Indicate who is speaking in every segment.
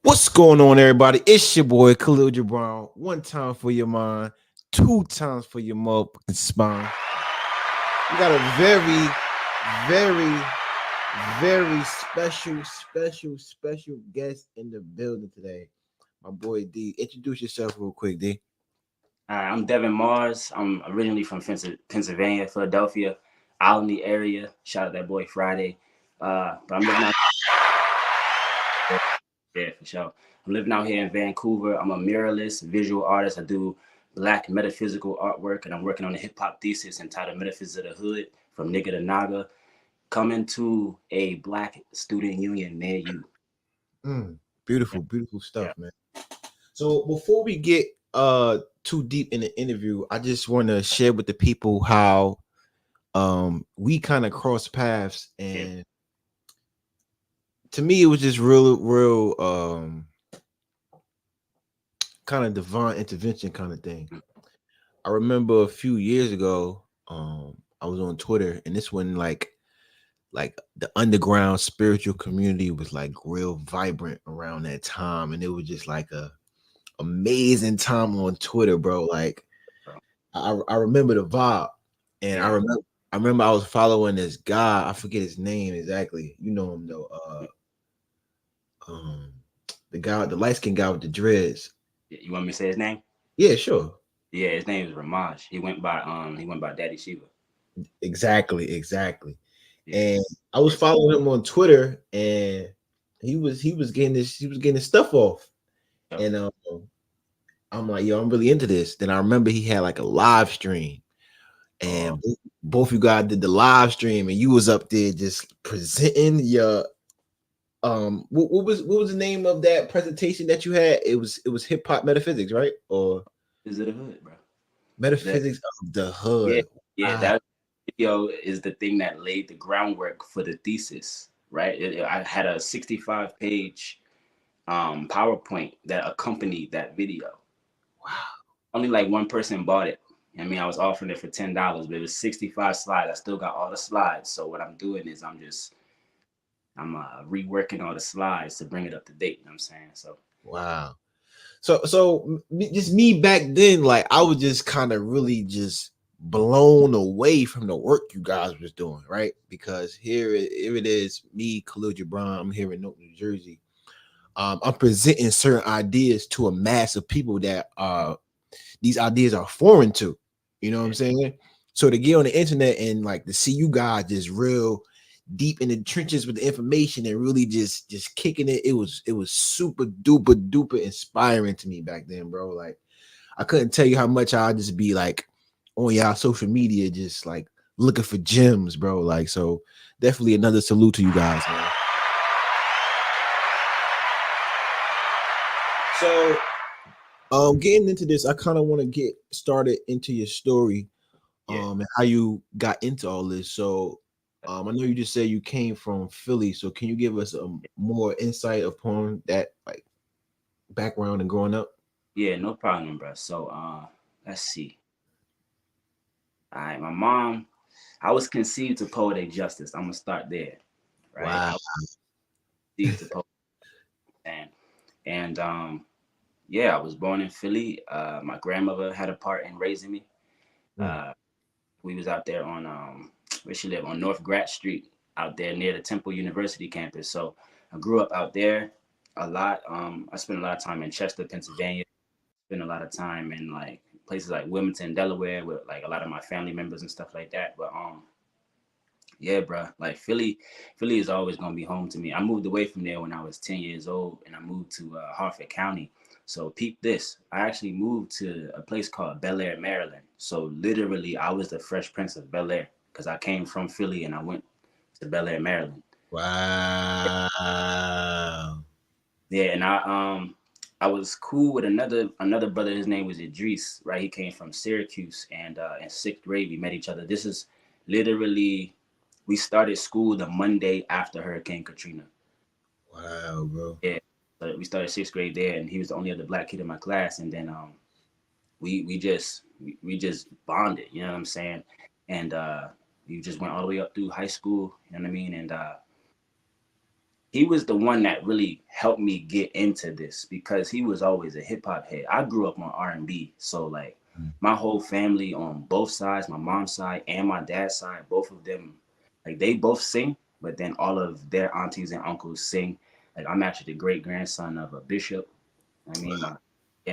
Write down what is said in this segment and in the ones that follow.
Speaker 1: What's going on, everybody? It's your boy Khalil Jibran. One time for your mind, two times for your motherfucking spine. We got a very, very special guest in the building today. My boy D. Introduce yourself real quick, D.
Speaker 2: Hi, I'm Devon Mars. I'm originally from Pennsylvania, Philadelphia, out in the area. Shout out that boy Friday. But I'm living out yeah, for sure. I'm living out here in Vancouver. I'm a muralist, visual artist. I do black metaphysical artwork, and I'm working on a hip hop thesis entitled Metaphysics of the Hood, from nigga to naga, coming to a black student union near you.
Speaker 1: Beautiful
Speaker 2: Yeah.
Speaker 1: stuff, man. So before we get too deep in the interview, I just want to share with the people how we kind of cross paths,
Speaker 2: Yeah.
Speaker 1: and to me it was just real kind of divine intervention kind of thing. I remember a few years ago, I was on Twitter, and this when like the underground spiritual community was like real vibrant around that time, and it was just like a amazing time on Twitter, bro. Like
Speaker 2: Bro.
Speaker 1: I remember the vibe, and
Speaker 2: Yeah.
Speaker 1: I remember I was following this guy. I forget his name exactly. You know him though. Um, the guy, the light skinned guy with the dreads.
Speaker 2: You want me to say his name?
Speaker 1: Yeah, sure.
Speaker 2: Yeah, his name is Ramaj. He went by Daddy Shiva.
Speaker 1: Exactly.
Speaker 2: Yeah.
Speaker 1: And I was following him on Twitter, and he was getting his stuff off,
Speaker 2: So,
Speaker 1: and I'm like, yo, I'm really into this. Then I remember he had like a live stream,
Speaker 2: uh,
Speaker 1: and both you guys did the live stream, and you was up there just presenting your what was the name of that presentation that you had? It was hip hop metaphysics, right? Or
Speaker 2: is it a hood, bro? That
Speaker 1: metaphysics of the
Speaker 2: yeah,
Speaker 1: hood.
Speaker 2: yeah.
Speaker 1: Wow.
Speaker 2: That video is the thing that laid the groundwork for the thesis, right? I had a 65-page PowerPoint that accompanied that video. Only like one person bought it. I mean, I was offering it for $10, but it was 65 slides. I still got all the slides. So what I'm doing is I'm reworking all the slides to bring it up to date. You know what I'm saying? So
Speaker 1: Wow. Just me back then, like I was just kind of really just blown away from the work you guys was doing, right? Because here it is, me, Khalil Gibran, I'm here in Newark, New Jersey. I'm presenting certain ideas to a mass of people that these ideas are foreign to. You know what I'm
Speaker 2: yeah,
Speaker 1: saying? So to get on the internet and like to see you guys just real deep in the trenches with the information and really just kicking it, it was super duper inspiring to me back then, bro. Like I couldn't tell you how much I just be like on y'all social media, just like looking for gems, bro. Like so, definitely another salute to you guys, man. So getting into this, I kind of want to get started into your story,
Speaker 2: yeah,
Speaker 1: and how you got into all this. So, I know you just said you came from Philly, so can you give us more insight upon that, like background and growing up?
Speaker 2: yeah. No problem, bro. So let's see. All right, my mom. I was conceived to poetic justice. I'm gonna start there, right? I
Speaker 1: Wow.
Speaker 2: was conceived to poetic and yeah, I was born in Philly. My grandmother had a part in raising me.
Speaker 1: Mm,
Speaker 2: Uh, we was out there on where she lived on North Grat Street, out there near the Temple University campus. So I grew up out there a lot. I spent a lot of time in Chester, Pennsylvania. Spent a lot of time in like places like Wilmington, Delaware, with like a lot of my family members and stuff like that. But yeah, bro, like Philly is always gonna be home to me. I moved away from there when I was 10 years old, and I moved to Harford County. So peep this. I actually moved to a place called Bel Air, Maryland. So literally, I was the Fresh Prince of Bel Air because I came from Philly and I went to Bel Air, Maryland.
Speaker 1: wow.
Speaker 2: Yeah, and I was cool with another brother. His name was Idris, right? He came from Syracuse, and in sixth grade we met each other. This is literally we started school the Monday after Hurricane Katrina.
Speaker 1: Wow, bro.
Speaker 2: Yeah, so we started sixth grade there, and he was the only other black kid in my class. And then we just bonded. You know what I'm saying? And we just went all the way up through high school. You know what I mean? And he was the one that really helped me get into this because he was always a hip hop head. I grew up on R&B, so like my whole family on both sides, my mom's side and my dad's side, both of them, like they both sing, but then all of their aunties and uncles sing. Like I'm actually the great grandson of a bishop. I mean,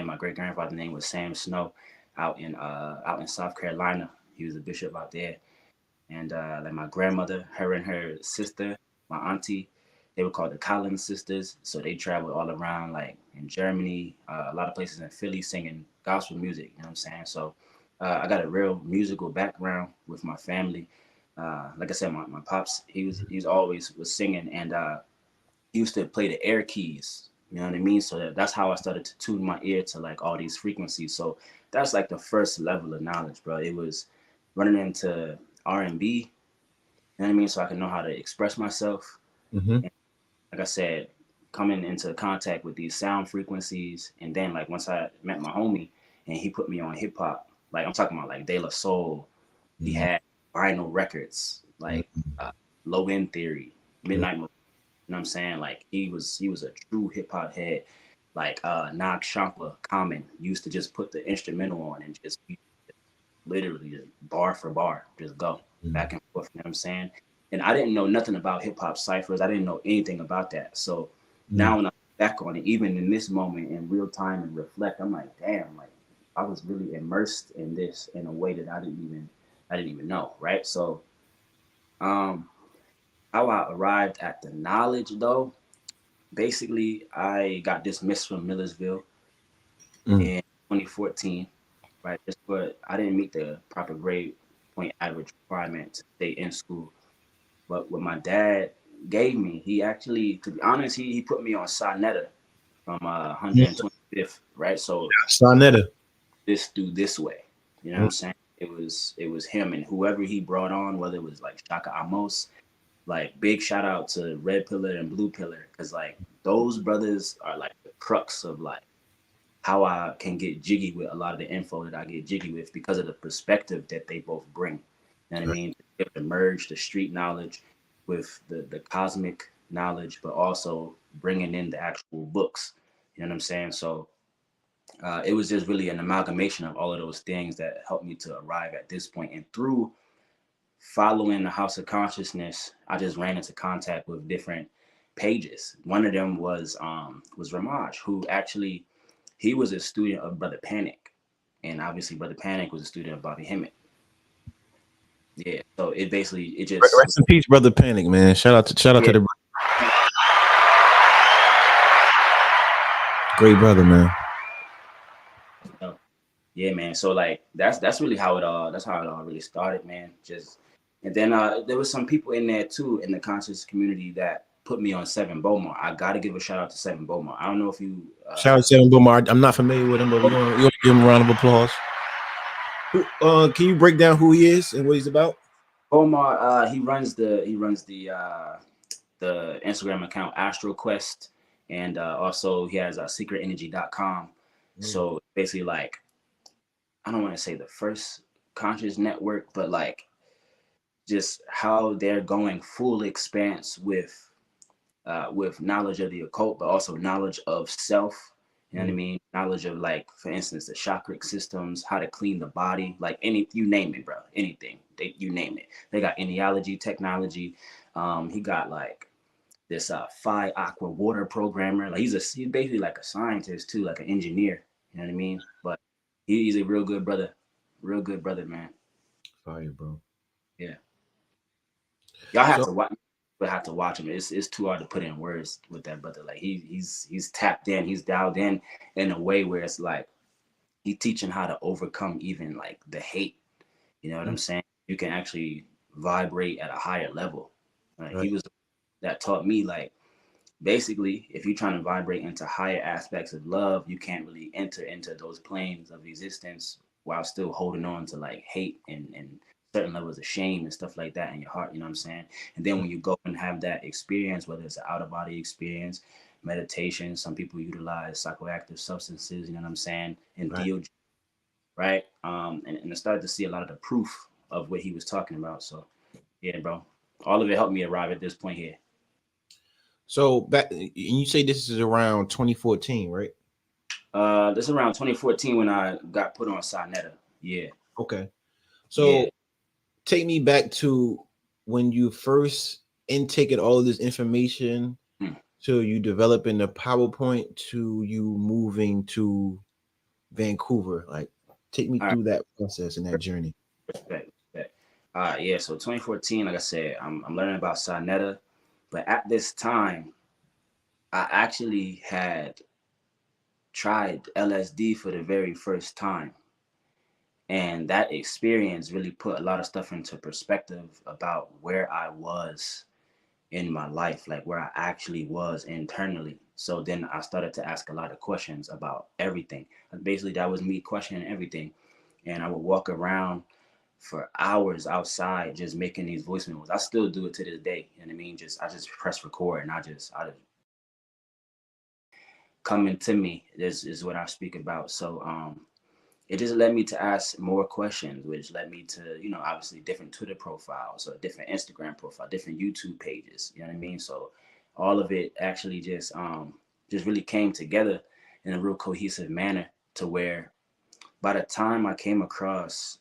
Speaker 2: my great grandfather's name was Sam Snow, out in South Carolina. He was a bishop out there, and like my grandmother, her and her sister, my auntie, they were called the Collins sisters. So they traveled all around, like in Germany, a lot of places in Philly, singing gospel music. You know what I'm saying? So I got a real musical background with my family. Like I said, my pops, he's always was singing, and he used to play the air keys. You know what I mean? So that's how I started to tune my ear to like all these frequencies. So that's like the first level of knowledge, bro. It was running into R&B. You know what I mean? So I can know how to express myself.
Speaker 1: Mm-hmm.
Speaker 2: And like I said, coming into contact with these sound frequencies, and then like once I met my homie and he put me on hip hop, like I'm talking about like De La Soul. He
Speaker 1: Mm-hmm.
Speaker 2: had vinyl records like Low End Theory, Midnight. You know what I'm saying? Like he was a true hip hop head. Like Nag Shankar Common used to just put the instrumental on and just be literally just bar for bar, just go back and forth. You know what I'm saying? And I didn't know nothing about hip hop ciphers. I didn't know anything about that. So
Speaker 1: Mm-hmm.
Speaker 2: now when I look back on it, even in this moment in real time and reflect, I'm like, damn, like I was really immersed in this in a way that I didn't even know, right? So um how I arrived at the knowledge though, basically I got dismissed from Millersville
Speaker 1: Mm-hmm.
Speaker 2: in 2014, right? Just but I didn't meet the proper grade point average requirement to stay in school. But what my dad gave me, he actually, to be honest, he put me on Sonetta from 125th, right? So
Speaker 1: Sonetta.
Speaker 2: this do this way, you know what I'm saying? It was him and whoever he brought on, whether it was like Shaka Amos, like big shout out to Red Pillar and Blue Pillar, because like those brothers are like the crux of like how I can get jiggy with a lot of the info that I get jiggy with because of the perspective that they both bring. You know what I
Speaker 1: Right.
Speaker 2: mean? They have to merge the street knowledge with the cosmic knowledge, but also bringing in the actual books. You know what I'm saying? So it was just really an amalgamation of all of those things that helped me to arrive at this point. And through following the House of Consciousness, I just ran into contact with different pages. One of them was Ramaj, who actually he was a student of Brother Panic, and obviously Brother Panic was a student of Bobby Hemmett. Yeah, so it basically it just
Speaker 1: Rest in peace, brother Panic, man. Shout out to
Speaker 2: yeah,
Speaker 1: the great brother, man.
Speaker 2: so, yeah, man. So like that's really how it all really started, man. Just and then there was some people in there too in the conscious community that put me on Seven Beaumont. I got to give a shout out to Seven Beaumont. I don't know if you
Speaker 1: Shout out to Seven Boomer. I'm not familiar with him, but we're gonna give him a round of applause. Can you break down who he is and what he's about?
Speaker 2: Beaumont. He runs the Instagram account Astro Quest, and also he has secretenergy.com.
Speaker 1: Mm.
Speaker 2: So basically, like I don't want to say the first conscious network, but like just how they're going full expanse with knowledge of the occult, but also knowledge of self. You know what I
Speaker 1: Mm.
Speaker 2: mean? Knowledge of like, for instance, the chakric systems, how to clean the body, like any you name it, bro. Anything you name it. They got eniology technology. He got like this Phi Aqua water programmer. Like he's basically like a scientist too, like an engineer. You know what I mean? But he's a real good brother, man.
Speaker 1: Fire, bro.
Speaker 2: Yeah, y'all have
Speaker 1: So
Speaker 2: to watch. But have to watch him. It's too hard to put in words with that brother. Like he's tapped in, he's dialed in a way where it's like he's teaching how to overcome even like the hate. You know what
Speaker 1: mm,
Speaker 2: I'm saying? You can actually vibrate at a higher level. Like he
Speaker 1: right,
Speaker 2: was that taught me like basically, if you're trying to vibrate into higher aspects of love, you can't really enter into those planes of existence while still holding on to like hate and certain levels of shame and stuff like that in your heart. You know what I'm saying? And then when you go and have that experience, whether it's an out of body experience, meditation, some people utilize psychoactive substances. You know what I'm saying? And
Speaker 1: right.
Speaker 2: deal right. And I started to see a lot of the proof of what he was talking about. So yeah, bro, all of it helped me arrive at this point here.
Speaker 1: So back, and you say this is around 2014, right?
Speaker 2: This is around 2014 when I got put on Sinetta. Yeah,
Speaker 1: Okay.
Speaker 2: yeah.
Speaker 1: So take me back to when you first intaking all of this information
Speaker 2: Hmm.
Speaker 1: to you developing the PowerPoint to you moving to Vancouver. Like, take me
Speaker 2: All right,
Speaker 1: through that process and that journey.
Speaker 2: respect, respect. Yeah. So 2014, like I said, I'm learning about Sinetta, but at this time, I actually had tried LSD for the very first time. And that experience really put a lot of stuff into perspective about where I was in my life, like where I actually was internally. So then I started to ask a lot of questions about everything. Basically, that was me questioning everything. And I would walk around for hours outside just making these voice memos. I still do it to this day. You know what I mean? Just I just press record and I just coming to me. This is what I speak about. So it just led me to ask more questions, which led me to, obviously different Twitter profiles or different Instagram profile, different YouTube pages. You know what I mean? So all of it actually just really came together in a real cohesive manner to where by the time I came across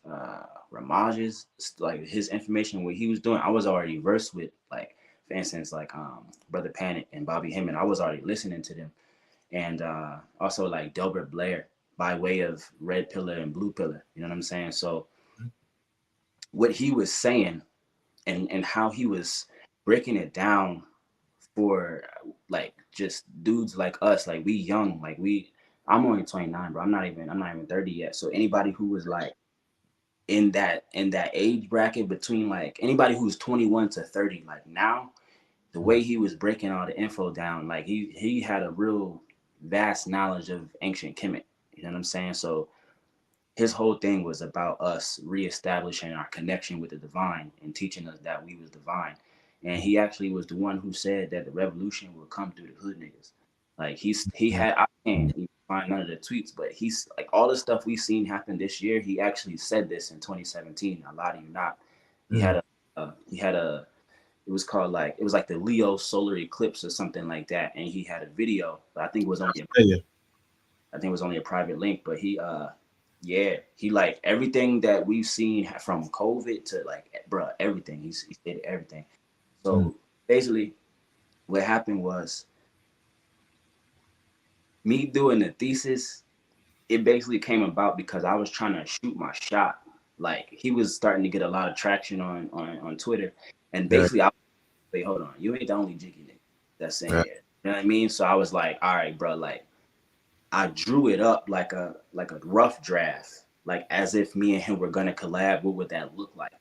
Speaker 2: Ramage's, like his information, what he was doing, I was already versed with, like, for instance, like Brother Panic and Bobby Hemming. I was already listening to them. And also like Delbert Blair by way of Red Pillar and Blue Pillar. You know what I'm saying? So what he was saying and how he was breaking it down for like just dudes like us, like we young, like I'm only 29, bro. I'm not even 30 yet. So anybody who was like in that age bracket between like anybody who's 21 to 30, like now, the way he was breaking all the info down, like he had a real vast knowledge of ancient Kemet. You know what I'm saying? So his whole thing was about us reestablishing our connection with the divine and teaching us that we was divine. And he actually was the one who said that the revolution will come through the hood niggas. Like he had I can't even find none of the tweets, but he's like all the stuff we've seen happen this year. He actually said this in 2017. I lie to you not. He had
Speaker 1: Mm.
Speaker 2: a it was called like it was like the Leo solar eclipse or something like that, and he had a video. But
Speaker 1: Yeah.
Speaker 2: I think it was only a private link, but yeah, he like everything that we've seen from COVID to like, bro, everything. He stated everything.
Speaker 1: Mm.
Speaker 2: So basically, what happened was me doing the thesis. It basically came about because I was trying to shoot my shot. Like he was starting to get a lot of traction on Twitter, and
Speaker 1: Yeah.
Speaker 2: basically, wait, hold on, you ain't the only jiggy nigga that's in
Speaker 1: Yeah.
Speaker 2: here. You know what I mean? So I was like, all right, bro, like I drew it up like a rough draft, like as if me and him were gonna collab. What would that look like?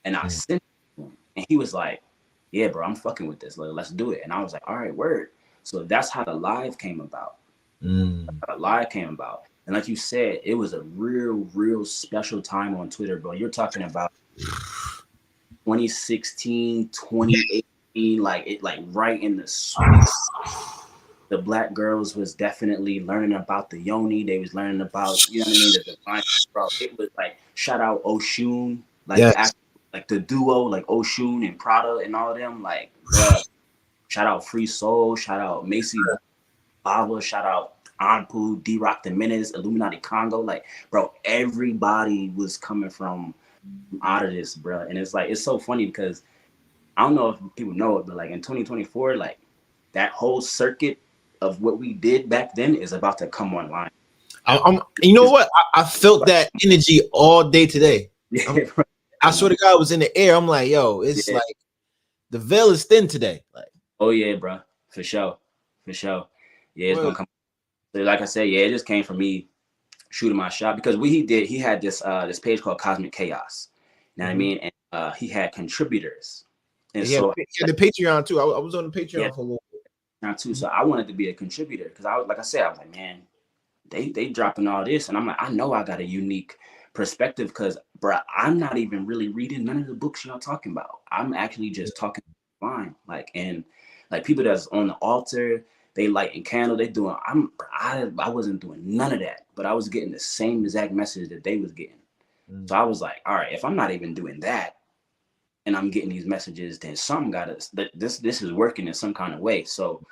Speaker 2: And I
Speaker 1: Mm.
Speaker 2: sent it to him, and he was like, "Yeah, bro, I'm fucking with this. Like, let's do it." And I was like, "All right, word." So that's how the live came about.
Speaker 1: Mm.
Speaker 2: The live came about, and like you said, it was a real special time on Twitter, bro. You're talking about 2016, 2018, like right in the sweet. The black girls was definitely learning about the yoni. They was learning about, you know what I mean, the divine, bro. It was like shout out Oshun, like the
Speaker 1: Yes.
Speaker 2: act, like the duo, like Oshun and Prada and all of them, like bro. Shout out Free Soul, shout out Macy Bava, shout out Anpu, D Rock the Menace, Illuminati Congo, like bro, everybody was coming from out of this, bro. And it's like it's so funny because I don't know if people know it, but like in 2024, like that whole circuit of what we did back then is about to come online.
Speaker 1: You know
Speaker 2: It's
Speaker 1: what? I felt that energy all day today. I'm,
Speaker 2: yeah, bro.
Speaker 1: I swear to God, it was in the air. I'm like, yo, it's
Speaker 2: Yeah.
Speaker 1: like the veil is thin today. Like,
Speaker 2: Oh yeah, bro. For sure. For sure. Yeah, it's
Speaker 1: well,
Speaker 2: gonna come. So like I said, yeah, it just came from me shooting my shot because what he did, he had this page called Cosmic Chaos. You know what I
Speaker 1: mhm.
Speaker 2: mean? And he had contributors. And
Speaker 1: He
Speaker 2: so
Speaker 1: had the Patreon too. I was on the
Speaker 2: yeah,
Speaker 1: Patreon for a little bit.
Speaker 2: now too.
Speaker 1: Mhm.
Speaker 2: So I wanted to be a contributor because I was like I said, I was like, man, they dropping all this, and I'm like, I know I got a unique perspective because, bro, I'm not even really reading none of the books y'all talking about. I'm actually just talking fine, like and like people that's on the altar, they lighting candle, they doing. I wasn't doing none of that, but I was getting the same exact message that they was getting.
Speaker 1: Mm.
Speaker 2: So I was like, all right, if I'm not even doing that, and I'm getting these messages, then some got us that this is working in some kind of way. So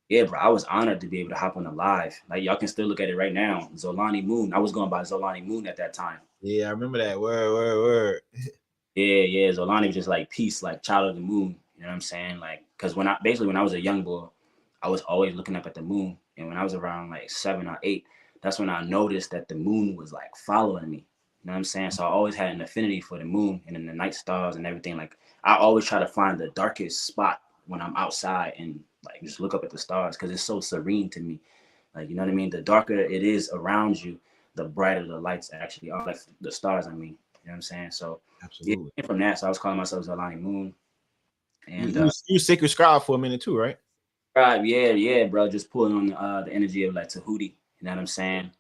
Speaker 2: yeah, bro, I was honored to be able to hop on the live. Like y'all can still look at it right now. Zolani Moon. I was going by Zolani Moon at that time.
Speaker 1: Yeah, I remember that. Word.
Speaker 2: Yeah. Zolani was just like peace, like child of the moon. You know what I'm saying? Like, cause when I was a young boy, I was always looking up at the moon. And when I was around like 7 or 8, that's when I noticed that the moon was like following me. You know what I'm saying? So I always had an affinity for the moon and then the night stars and everything. Like I always try to find the darkest spot when I'm outside and like just look up at the stars because it's so serene to me. Like, you know what I mean? The darker it is around you, the brighter the lights actually are. Like the stars, I mean. You know what I'm saying? So yeah,
Speaker 1: Absolutely.
Speaker 2: from that, so I was calling myself Zolani Moon.
Speaker 1: You
Speaker 2: And
Speaker 1: you, you sacred scribe for a minute too, right?
Speaker 2: right, yeah, bro, just pulling on the energy of like Tahuti. You know what I'm saying?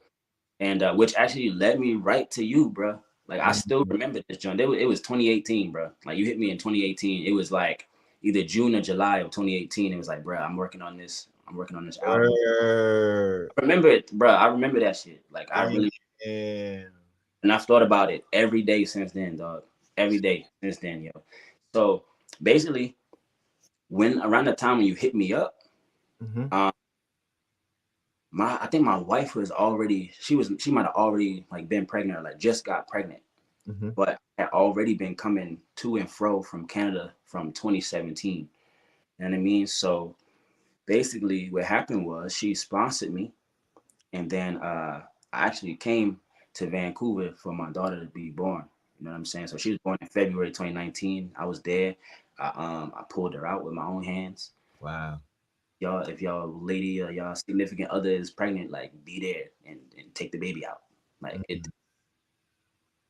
Speaker 2: And which actually led me right to you, bro. Like I still
Speaker 1: Mhm.
Speaker 2: remember this, John. It was 2018, bro. Like you hit me in 2018. It was like either June or July of 2018. It was like, bro, I'm working on this. I'm working on this album.
Speaker 1: Word.
Speaker 2: I remember it, bro. I remember that shit. Like I really,
Speaker 1: Damn.
Speaker 2: and I've thought about it every day since then, dog. Every day since then, yo. So basically, when around the time when you hit me up,
Speaker 1: Mm-hmm.
Speaker 2: um, I think my wife was already she might have already like been pregnant or like just got pregnant,
Speaker 1: Mm-hmm.
Speaker 2: but had already been coming to and fro from Canada from 2017. You know what I mean? So basically, what happened was she sponsored me, and then I actually came to Vancouver for my daughter to be born. You know what I'm saying? So she was born in February 2019. I was there. I pulled her out with my own hands.
Speaker 1: Wow.
Speaker 2: Y'all, if y'all lady or y'all significant other is pregnant, like be there and take the baby out. Like it,
Speaker 1: Mm-hmm.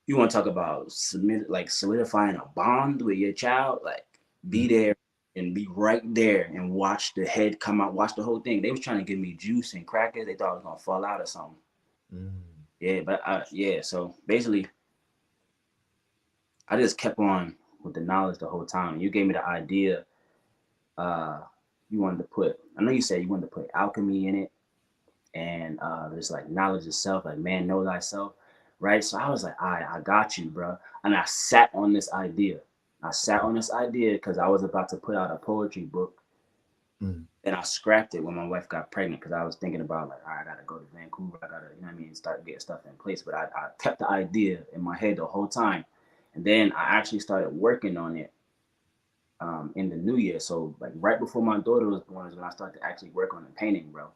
Speaker 2: you want to talk about solidifying a bond with your child, like be there and be right there and watch the head come out, watch the whole thing. They was trying to give me juice and crackers. They thought I was gonna fall out or something.
Speaker 1: Mm-hmm.
Speaker 2: Yeah, but yeah. So basically, I just kept on with the knowledge the whole time. You gave me the idea. Uh, you wanted to put. I know you said you wanted to put alchemy in it and there's like knowledge itself, like man know thyself, right? So I was like, all right, I got you, bro. And I sat on this idea. I sat on this idea because I was about to put out a poetry book.
Speaker 1: Mm-hmm.
Speaker 2: And I scrapped it when my wife got pregnant because I was thinking about like, all right, I gotta go to Vancouver. I gotta, you know what I mean, start getting stuff in place. But I kept the idea in my head the whole time. And then I actually started working on it in the new year. So like right before my daughter was born is when I started to actually work on the painting, bro.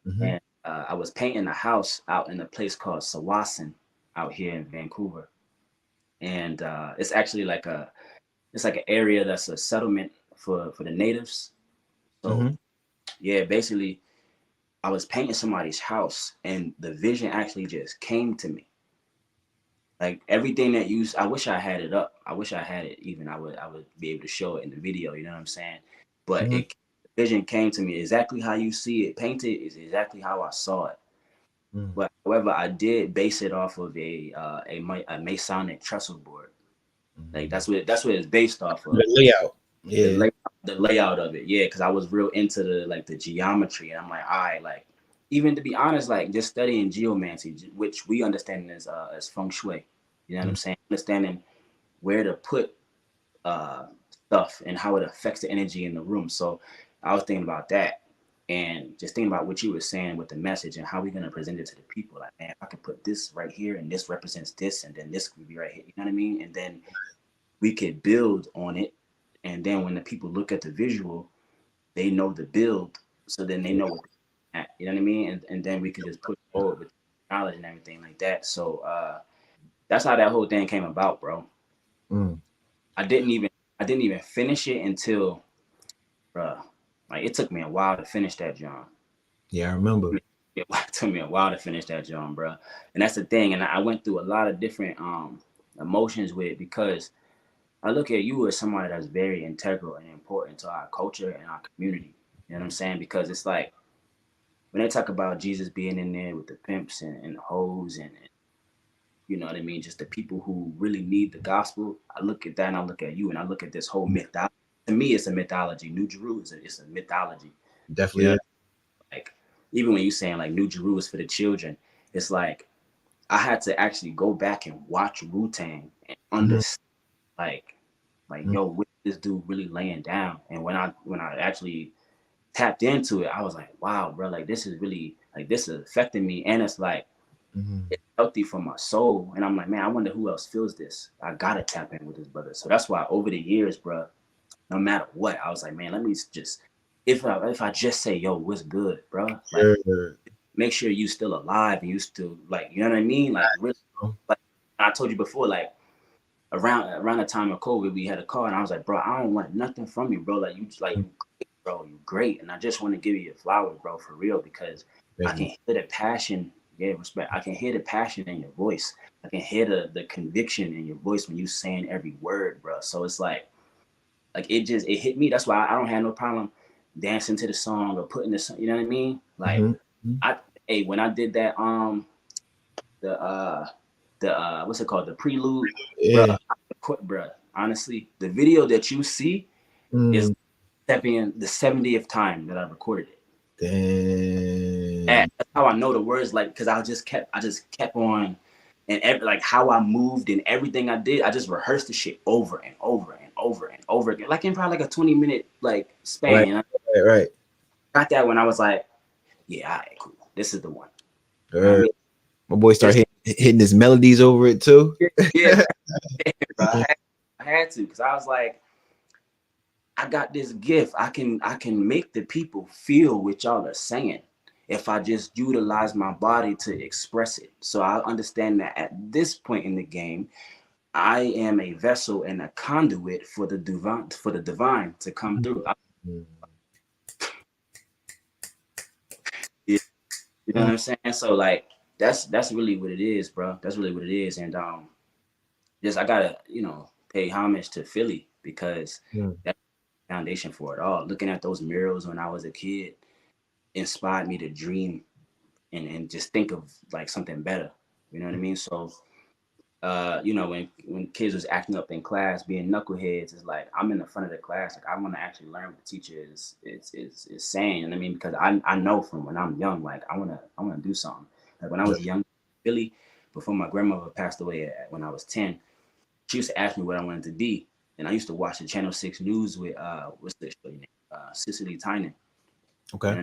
Speaker 1: Mm-hmm.
Speaker 2: And I was painting a house out in a place called Sawasan out here in Vancouver, and it's actually like it's like an area that's a settlement for the natives. So
Speaker 1: Mm-hmm.
Speaker 2: yeah, basically, I was painting somebody's house, and the vision actually just came to me. Like everything that you, I wish I had it up. I wish I had it even. I would be able to show it in the video. You know what I'm saying? But
Speaker 1: Mm-hmm.
Speaker 2: it vision came to me exactly how you see it painted is exactly how I saw it.
Speaker 1: Mm-hmm.
Speaker 2: But however, I did base it off of a Masonic trestle board. Like that's what it's based off
Speaker 1: The
Speaker 2: of.
Speaker 1: layout.
Speaker 2: The
Speaker 1: Yeah.
Speaker 2: lay, the layout of it, yeah. Because I was real into the geometry, and I'm like, all right, like even to be honest, like just studying geomancy, which we understand as feng shui. You know what I'm saying? Understanding where to put uh, stuff and how it affects the energy in the room. So I was thinking about that and just thinking about what you were saying with the message and how we're going to present it to the people. Like, man, I could put this right here and this represents this and then this could be right here. You know what I mean? And then we could build on it. And then when the people look at the visual, they know the build. So then they know what, you know what I mean? And then we could just push forward with knowledge and everything like that. So that's how that whole thing came about, bro.
Speaker 1: Mm.
Speaker 2: I didn't even I didn't even finish it until, bruh, like it took me a while to finish that John.
Speaker 1: Yeah, I remember.
Speaker 2: It took me a while to finish that John, bruh. And that's the thing. And I went through a lot of different emotions with it because I look at you as somebody that's very integral and important to our culture and our community. You know what I'm saying? Because it's like when they talk about Jesus being in there with the pimps and the hoes and you know what I mean, just the people who really need the gospel. I look at that and I look at you and I look at this whole mythology. To me, it's a mythology. New Jerusalem it's a mythology. You
Speaker 1: Definitely
Speaker 2: know,
Speaker 1: is.
Speaker 2: like even when you saying like New Jerusalem is for the children, it's like I had to actually go back and watch Wu Tang and
Speaker 1: Mhm.
Speaker 2: understand like Like, yo, what is this dude really laying down? And when I actually tapped into it, I was like, wow, bro, like this is really like this is affecting me, and it's like it's healthy for my soul. And I'm like, man, I wonder who else feels this. I gotta tap in with this brother. So that's why over the years, bro, no matter what, I was like, man, let me just if I just say, yo, what's good, bro, like
Speaker 1: Sure.
Speaker 2: make sure you still alive and you still like, you know what I mean, like really, like I told you before, like around the time of COVID, we had a call, and I was like, bro, I don't want nothing from you, bro. Like you great, bro, you great, and I just want to give you your flowers, bro, for real, because I
Speaker 1: Thank
Speaker 2: can
Speaker 1: you.
Speaker 2: hear the passion. Yeah, respect. I can hear the passion in your voice. I can hear the conviction in your voice when you saying every word, bro. So it's like it hit me. That's why I don't have no problem dancing to the song or putting the song. You know what I mean? Like I, hey, when I did that, the what's it called, the prelude, bro,
Speaker 1: Yeah.
Speaker 2: bro. Honestly, the video that you see is
Speaker 1: Mm,
Speaker 2: the 70th time that I recorded it. And
Speaker 1: damn.
Speaker 2: that's how I know the words, like, because I just kept on, and like how I moved and everything I did, I just rehearsed the shit over and over and over and over again, like in probably like a 20-minute like
Speaker 1: Right,
Speaker 2: span. And I
Speaker 1: right,
Speaker 2: got that when I was like, yeah, all right, cool, this is the one. You know what I
Speaker 1: right.
Speaker 2: mean?
Speaker 1: My boy start
Speaker 2: It's
Speaker 1: hitting his melodies over it too.
Speaker 2: yeah, bro. I had to, because I was like, I got this gift. I can make the people feel what y'all are saying if I just utilize my body to express it. So I understand that at this point in the game, I am a vessel and a conduit for the divine to come through. Yeah, you know what I'm saying? So like that's really what it is, bro. That's really what it is. And just I gotta, pay homage to Philly, because
Speaker 1: Mm,
Speaker 2: that's the foundation for it all. Looking at those murals when I was a kid inspired me to dream and just think of like something better. You know what I mean? So when kids was acting up in class, being knuckleheads, it's like I'm in the front of the class. Like I want to actually learn what the teacher is saying. You know what I mean? Because I know from when I'm young, like I wanna do something. Like when I
Speaker 1: yeah.
Speaker 2: was young, Billy, before my grandmother passed away when I was 10, she used to ask me what I wanted to be, and I used to watch the Channel 6 News with what's the show name? Cicely Tynan.
Speaker 1: Okay.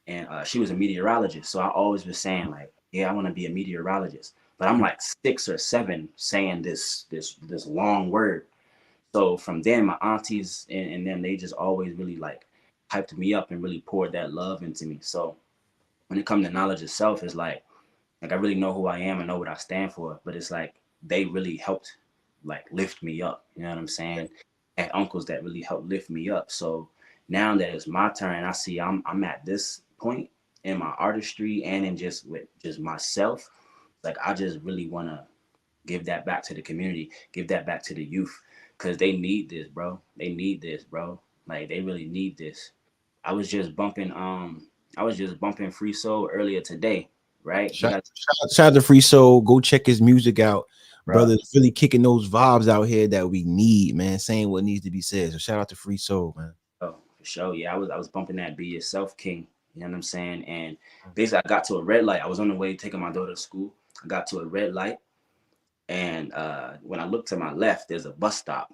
Speaker 2: And she was a meteorologist. So I always was saying like, yeah, I want to be a meteorologist. But I'm like 6 or 7 saying this long word. So from then, my aunties and them, they just always really like hyped me up and really poured that love into me. So when it comes to knowledge itself, it's like I really know who I am and know what I stand for. But it's like they really helped like lift me up. You know what I'm saying? And uncles that really helped lift me up. So now that it's my turn, I see I'm at this point in my artistry and in just with just myself. Like I just really wanna give that back to the community, give that back to the youth, because they need this, bro. They need this, bro. Like they really need this. I was just bumping Free Soul earlier today, right? He got
Speaker 1: Shout out to Free Soul. Go check his music out.
Speaker 2: bro.
Speaker 1: Brother's really kicking those vibes out here that we need, man. Saying what needs to be said. So shout out to Free Soul, man.
Speaker 2: Oh, for sure. Yeah, I was bumping that Be Yourself King. You know what I'm saying? And basically I got to a red light. I was on the way taking my daughter to school. I got to a red light, and when I looked to my left, there's a bus stop.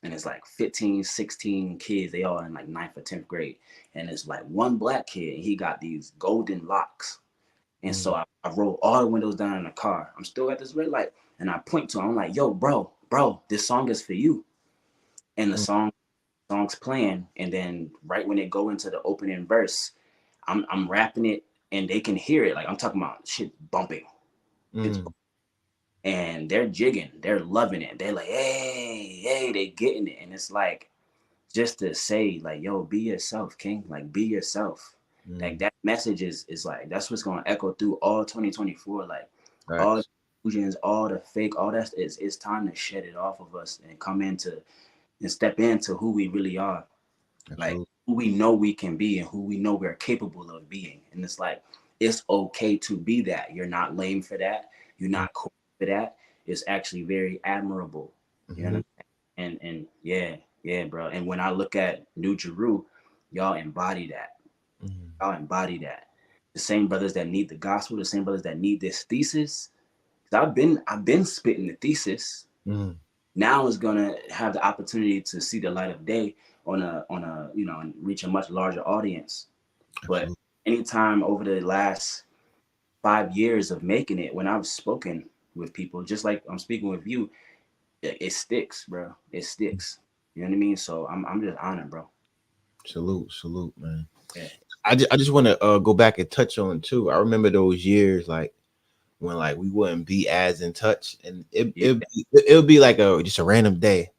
Speaker 2: And it's like 15, 16 kids. They all in like ninth or 10th grade. And it's like one black kid, and he got these golden locks. And so I roll all the windows down in the car. I'm still at this red light, and I point to him. I'm like, yo, bro, this song is for you. And the song's playing, and then right when they go into the opening verse, I'm rapping it, and they can hear it. Like I'm talking about shit bumping. It's
Speaker 1: Mm,
Speaker 2: and they're jigging, they're loving it. They're like, hey, they getting it. And it's like just to say, like, yo, be yourself, King. Like, be yourself. Like
Speaker 1: mm,
Speaker 2: that message is like that's what's gonna echo through all 2024. Like all the
Speaker 1: facts.
Speaker 2: illusions, all the fake, all that is it's time to shed it off of us and come into and step into who we really are. Like
Speaker 1: Absolutely.
Speaker 2: who we know we can be and who we know we're capable of being. And it's like it's okay to be that. You're not lame for that. You're not cool for that. It's actually very admirable. You know
Speaker 1: Mm-hmm.
Speaker 2: what I'm saying? And yeah, bro. And when I look at New Jeru, y'all embody that.
Speaker 1: Mm-hmm.
Speaker 2: Y'all embody that. The same brothers that need the gospel, the same brothers that need this thesis. 'Cause I've been spitting the thesis.
Speaker 1: Mm-hmm.
Speaker 2: now is gonna have the opportunity to see the light of day on a and reach a much larger audience. But
Speaker 1: Absolutely.
Speaker 2: anytime over the last 5 years of making it, when I've spoken with people, just like I'm speaking with you, it sticks, bro. It sticks. You know what I mean? So I'm just honored, bro.
Speaker 1: Salute, man.
Speaker 2: Yeah.
Speaker 1: I just want to go back and touch on too. I remember those years like when like we wouldn't be as in touch, and
Speaker 2: Yeah.
Speaker 1: it would be like a just a random day.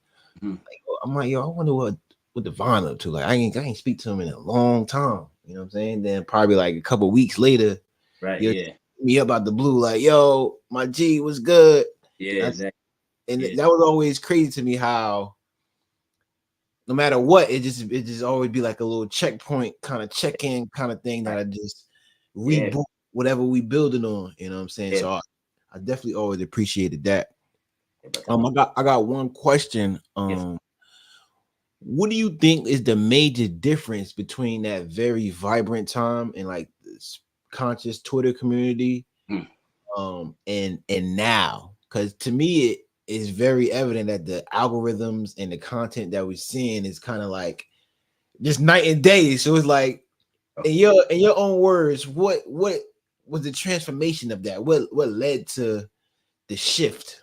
Speaker 2: Mhm.
Speaker 1: I'm like, yo, I wonder what Devon up to. Like I ain't speak to him in a long time. You know what I'm saying? Then probably like a couple weeks later,
Speaker 2: Right.
Speaker 1: he'll
Speaker 2: Yeah.
Speaker 1: hit me up out the blue, like, yo, my G was good.
Speaker 2: Yeah. Exactly.
Speaker 1: And
Speaker 2: Yeah.
Speaker 1: that was always crazy to me how no matter what, it just always be like a little checkpoint kind of check-in kind of thing that
Speaker 2: Right.
Speaker 1: I just
Speaker 2: Yeah.
Speaker 1: reboot whatever we building on. You know what I'm saying?
Speaker 2: Yeah.
Speaker 1: So I definitely always appreciated that.
Speaker 2: Yeah, brother.
Speaker 1: I got one question.
Speaker 2: Yeah.
Speaker 1: What do you think is the major difference between that very vibrant time and like this conscious Twitter community
Speaker 2: Hmm.
Speaker 1: and now? Because to me it is very evident that the algorithms and the content that we're seeing is kind of like just night and day. So it's like
Speaker 2: Oh.
Speaker 1: in your own words, what was the transformation of that? What led to the shift?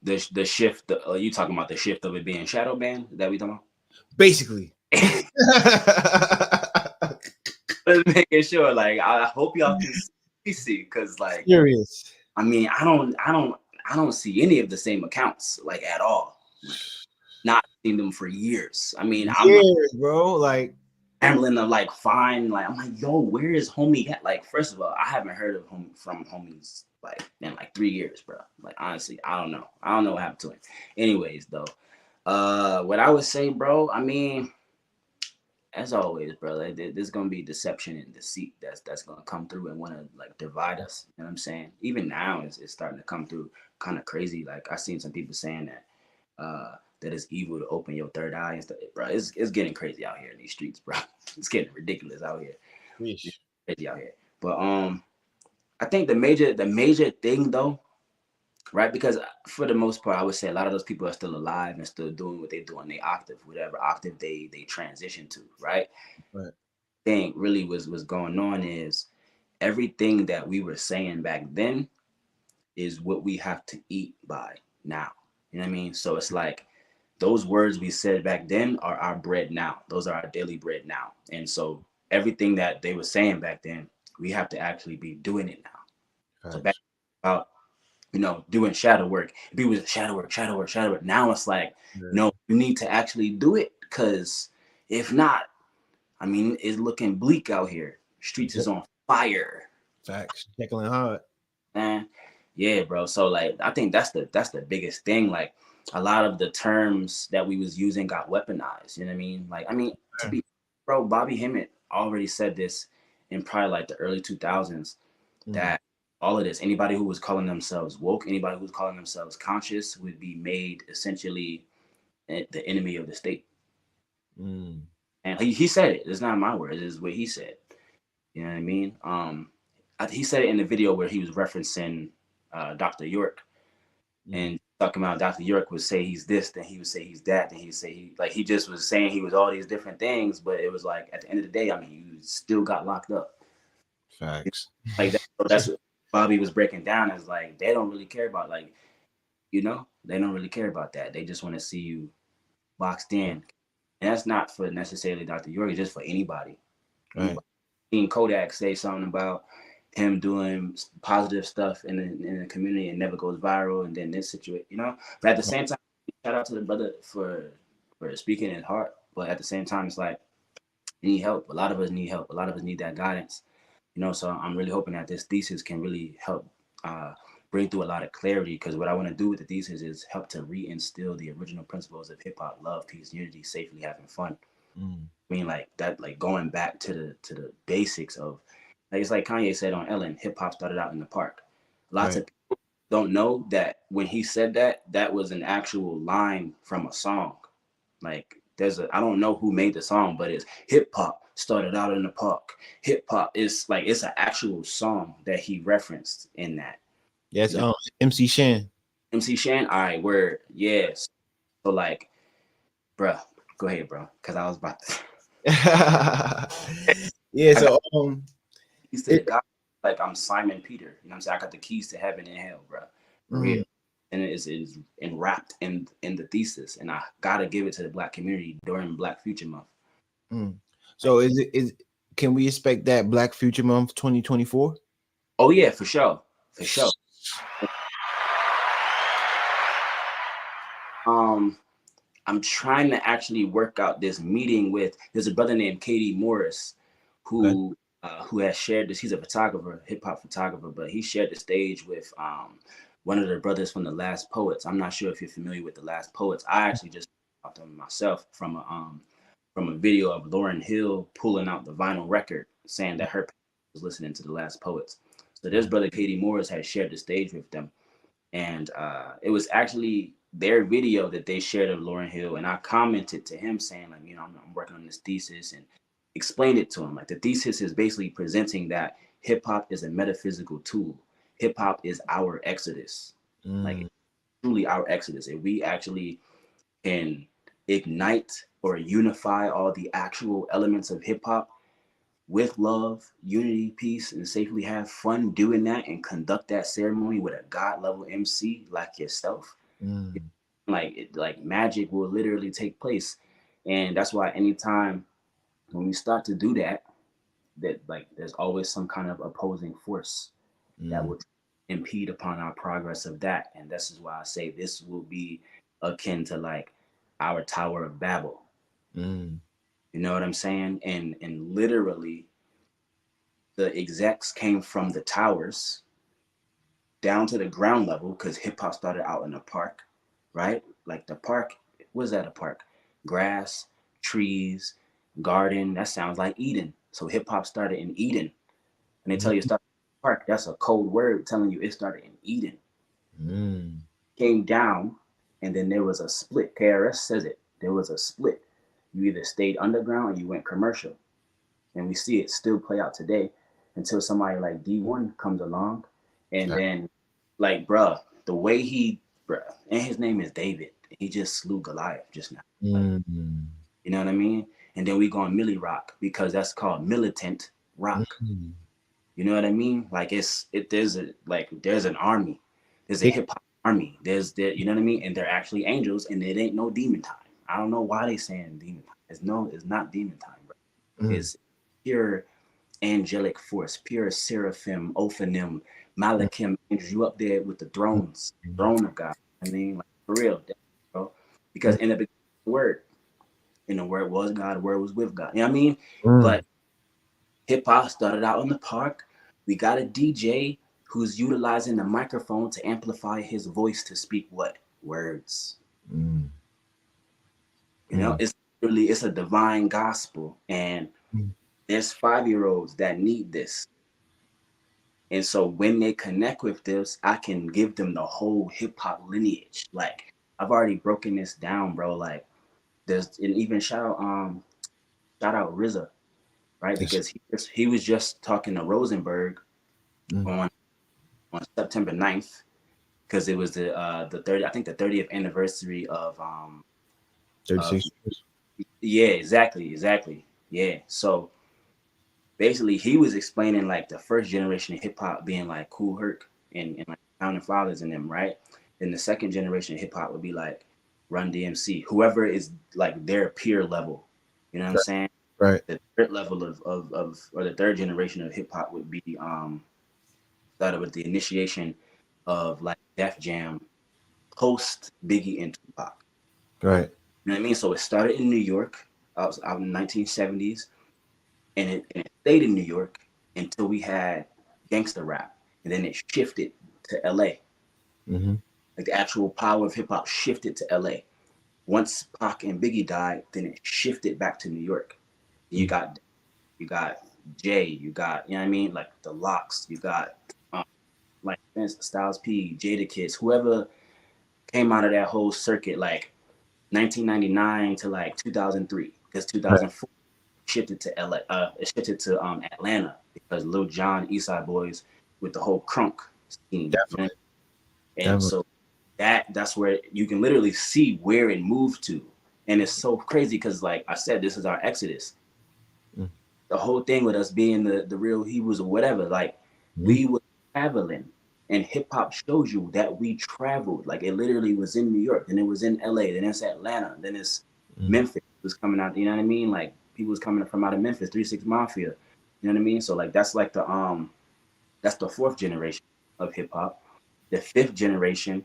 Speaker 2: The shift. You talking about the shift of it being shadow banned? Is that we talking
Speaker 1: Basically.
Speaker 2: about? Just making sure. Like I hope y'all can see, because like
Speaker 1: Serious.
Speaker 2: I mean I don't see any of the same accounts like at all. Like not seen them for years. I mean I'm like
Speaker 1: Years, bro. Like
Speaker 2: scrambling to like find, like I'm like, yo, where is homie at? Like first of all, I haven't heard of him from homies like in like 3 years, bro. Like honestly, I don't know. I don't know what happened to him. Anyways, though, what I would say, bro. I mean, as always, bro, like, there's gonna be deception and deceit that's gonna come through and want to like divide us. You know what I'm saying? Even now, it's starting to come through kind of crazy. Like I seen some people saying that it's evil to open your third eye and stuff, bro. It's getting crazy out here in these streets, bro. It's getting ridiculous out here. It's
Speaker 1: Yeesh.
Speaker 2: crazy out here. But I think the major thing though, right? Because for the most part, I would say a lot of those people are still alive and still doing what they do on their octave, whatever octave they transition to, right?
Speaker 1: Right.
Speaker 2: Thing really was going on is everything that we were saying back then is what we have to eat by now. You know what I mean? So it's like those words we said back then are our bread now. Those are our daily bread now. And so everything that they were saying back then, we have to actually be doing it now. So back
Speaker 1: Facts.
Speaker 2: about doing shadow work. People was shadow work, shadow work, shadow work. Now it's like,
Speaker 1: Yeah.
Speaker 2: no, you need to actually do it, because if not, I mean, it's looking bleak out here. Streets is on fire.
Speaker 1: Facts. Jekyll and Hyde.
Speaker 2: Man, yeah, bro. So like I think that's the biggest thing. Like a lot of the terms that we was using got weaponized. You know what I mean? Like to be, bro, Bobby Hemmett already said this in probably like the early 2000s,
Speaker 1: Mm,
Speaker 2: that all of this, anybody who was calling themselves woke, anybody who was calling themselves conscious, would be made essentially the enemy of the state.
Speaker 1: mm,
Speaker 2: And he said it. It's not my words. It's what he said. You know what I mean? He said it in the video where he was referencing Dr. York
Speaker 1: mm.
Speaker 2: and talking about Dr. York would say he's this, then he would say he's that, then he'd say he just was saying he was all these different things, but it was like at the end of the day, I mean, you still got locked up.
Speaker 1: Facts.
Speaker 2: Like that, so that's what Bobby was breaking down, is like they don't really care about, like, they don't really care about that. They just want to see you boxed in. And that's not for necessarily Dr. York, it's just for anybody.
Speaker 1: Right.
Speaker 2: Anybody. Seen Kodak say something about him doing positive stuff in the community and never goes viral, and then this situation. But at the same time, shout out to the brother for speaking his heart. But at the same time, it's like you need help. A lot of us need help. A lot of us need that guidance. So I'm really hoping that this thesis can really help uh, bring through a lot of clarity. Because what I want to do with the thesis is help to reinstill the original principles of hip hop: love, peace, unity, safely having fun.
Speaker 1: Mm,
Speaker 2: I mean, like that, like going back to the basics of, like, it's like Kanye said on Ellen, hip hop started out in the park. Lots
Speaker 1: right.
Speaker 2: of people don't know that when he said that, that was an actual line from a song. Like I don't know who made the song, but it's hip hop started out in the park. Hip hop is like, it's an actual song that he referenced in that.
Speaker 1: Yes.
Speaker 2: You know,
Speaker 1: MC Shan.
Speaker 2: MC Shan, all right, word, yes. So like, bruh, go ahead, bro, because I was about to.
Speaker 1: Yeah,
Speaker 2: I got
Speaker 1: so
Speaker 2: the keys to the
Speaker 1: it,
Speaker 2: God, like I'm Simon Peter. You know what I'm saying? I got the keys to heaven and hell, bro, for
Speaker 1: mm,
Speaker 2: real. And it is enwrapped in the thesis, and I gotta give it to the Black community during Black Future Month.
Speaker 1: mm. So
Speaker 2: Like,
Speaker 1: is can we expect that Black Future Month 2024?
Speaker 2: oh yeah, for sure, for sure. Um, I'm trying to actually work out this meeting with. There's a brother named Katie Morris,
Speaker 1: Okay.
Speaker 2: who has shared this. He's a photographer, hip hop photographer, but he shared the stage with one of the brothers from the Last Poets. I'm not sure if you're familiar with the Last Poets. I actually just about them myself from a video of Lauryn Hill pulling out the vinyl record, saying that her was listening to the Last Poets. So this brother Katie Morris had shared the stage with them, and it was actually their video that they shared of Lauryn Hill, and I commented to him saying, like, I'm working on this thesis, and explained it to him. Like, the thesis is basically presenting that hip hop is a metaphysical tool. Hip hop is our exodus, like
Speaker 1: Mm,
Speaker 2: truly our exodus. If we actually can ignite or unify all the actual elements of hip hop with love, unity, peace, and safely have fun doing that and conduct that ceremony with a God level MC like yourself,
Speaker 1: mm,
Speaker 2: like magic will literally take place. And that's why anytime when we start to do that, that like there's always some kind of opposing force that
Speaker 1: mm,
Speaker 2: will impede upon our progress of that. And this is why I say this will be akin to like our Tower of Babel.
Speaker 1: mm,
Speaker 2: You know what I'm saying? And literally the execs came from the towers down to the ground level because hip hop started out in the park, right? Like the park, was that a park? Grass, trees, garden. That sounds like Eden. So hip hop started in Eden. And they tell you it
Speaker 1: mm,
Speaker 2: started in the park. That's a code word telling you it started in Eden.
Speaker 1: mm.
Speaker 2: Came down, and then there was a split. KRS says it. There was a split. You either stayed underground or you went commercial. And we see it still play out today until somebody like D1 comes along, and then like bruh, the way bruh, and his name is David. He just slew Goliath just now. Like,
Speaker 1: Mm,
Speaker 2: you know what I mean? And then we go on Millie Rock because that's called militant rock.
Speaker 1: mm.
Speaker 2: You know what I mean? Like there's an army. There's a
Speaker 1: It,
Speaker 2: hip hop army. You know what I mean? And they're actually angels, and it ain't no demon time. I don't know why they saying demon time. It's not demon time, bro.
Speaker 1: mm,
Speaker 2: It's pure angelic force, pure seraphim, ophanim,
Speaker 1: mm,
Speaker 2: malachim, angels. You up there with the thrones,
Speaker 1: mm,
Speaker 2: throne of God. I mean, like for real, bro. Because
Speaker 1: mm,
Speaker 2: in the beginning, the word, in the word was God, the word was with God. You know what I mean?
Speaker 1: mm,
Speaker 2: But hip hop started out in the park. We got a DJ who's utilizing the microphone to amplify his voice to speak what? Words.
Speaker 1: mm,
Speaker 2: You know,
Speaker 1: mm,
Speaker 2: it's a divine gospel. And
Speaker 1: mm.
Speaker 2: there's 5-year-olds that need this. And so when they connect with this, I can give them the whole hip hop lineage. Like I've already broken this down, bro. Like there's and even shout out RZA, right?
Speaker 1: Yes.
Speaker 2: Because he was just talking to Rosenberg
Speaker 1: Mm.
Speaker 2: on September 9th because it was the 30, I think the 30th anniversary of
Speaker 1: 36 years.
Speaker 2: yeah, exactly. Yeah. So basically he was explaining like the first generation of hip hop being like Cool Herc and like Founding Fathers and them, right? Then the second generation of hip hop would be like Run DMC, whoever is like their peer level. You know what I'm
Speaker 1: Right.
Speaker 2: saying?
Speaker 1: Right.
Speaker 2: The third level of or the third generation of hip hop would be started with the initiation of like Def Jam post Biggie and Tupac.
Speaker 1: Right.
Speaker 2: You know what I mean? So it started in New York out in the 1970s, and it stayed in New York until we had gangster rap, and then it shifted to LA.
Speaker 1: Mm-hmm.
Speaker 2: Like the actual power of hip hop shifted to LA. Once Pac and Biggie died, then it shifted back to New York. You
Speaker 1: Mm.
Speaker 2: got you got Jay, you got, you know what I mean, like the Locks, you got like Vince, Styles P, Jada Kiss, whoever came out of that whole circuit like 1999 to like 2003, because
Speaker 1: Right.
Speaker 2: 2004 shifted to LA, it shifted to Atlanta because Lil Jon, Eastside Boys with the whole crunk scheme. You know?
Speaker 1: Definitely.
Speaker 2: And
Speaker 1: Definitely.
Speaker 2: so that's where you can literally see where it moved to. And it's so crazy because, like I said, this is our exodus.
Speaker 1: Mm.
Speaker 2: The whole thing with us being the real Hebrews or whatever, like
Speaker 1: Mm.
Speaker 2: we were traveling, and hip hop shows you that we traveled. Like it literally was in New York, then it was in LA, then it's Atlanta, then it's
Speaker 1: Mm.
Speaker 2: Memphis. It was coming out, you know what I mean? Like people was coming from out of Memphis, 3 6 Mafia. You know what I mean? So like that's like that's the fourth generation of hip hop. The fifth generation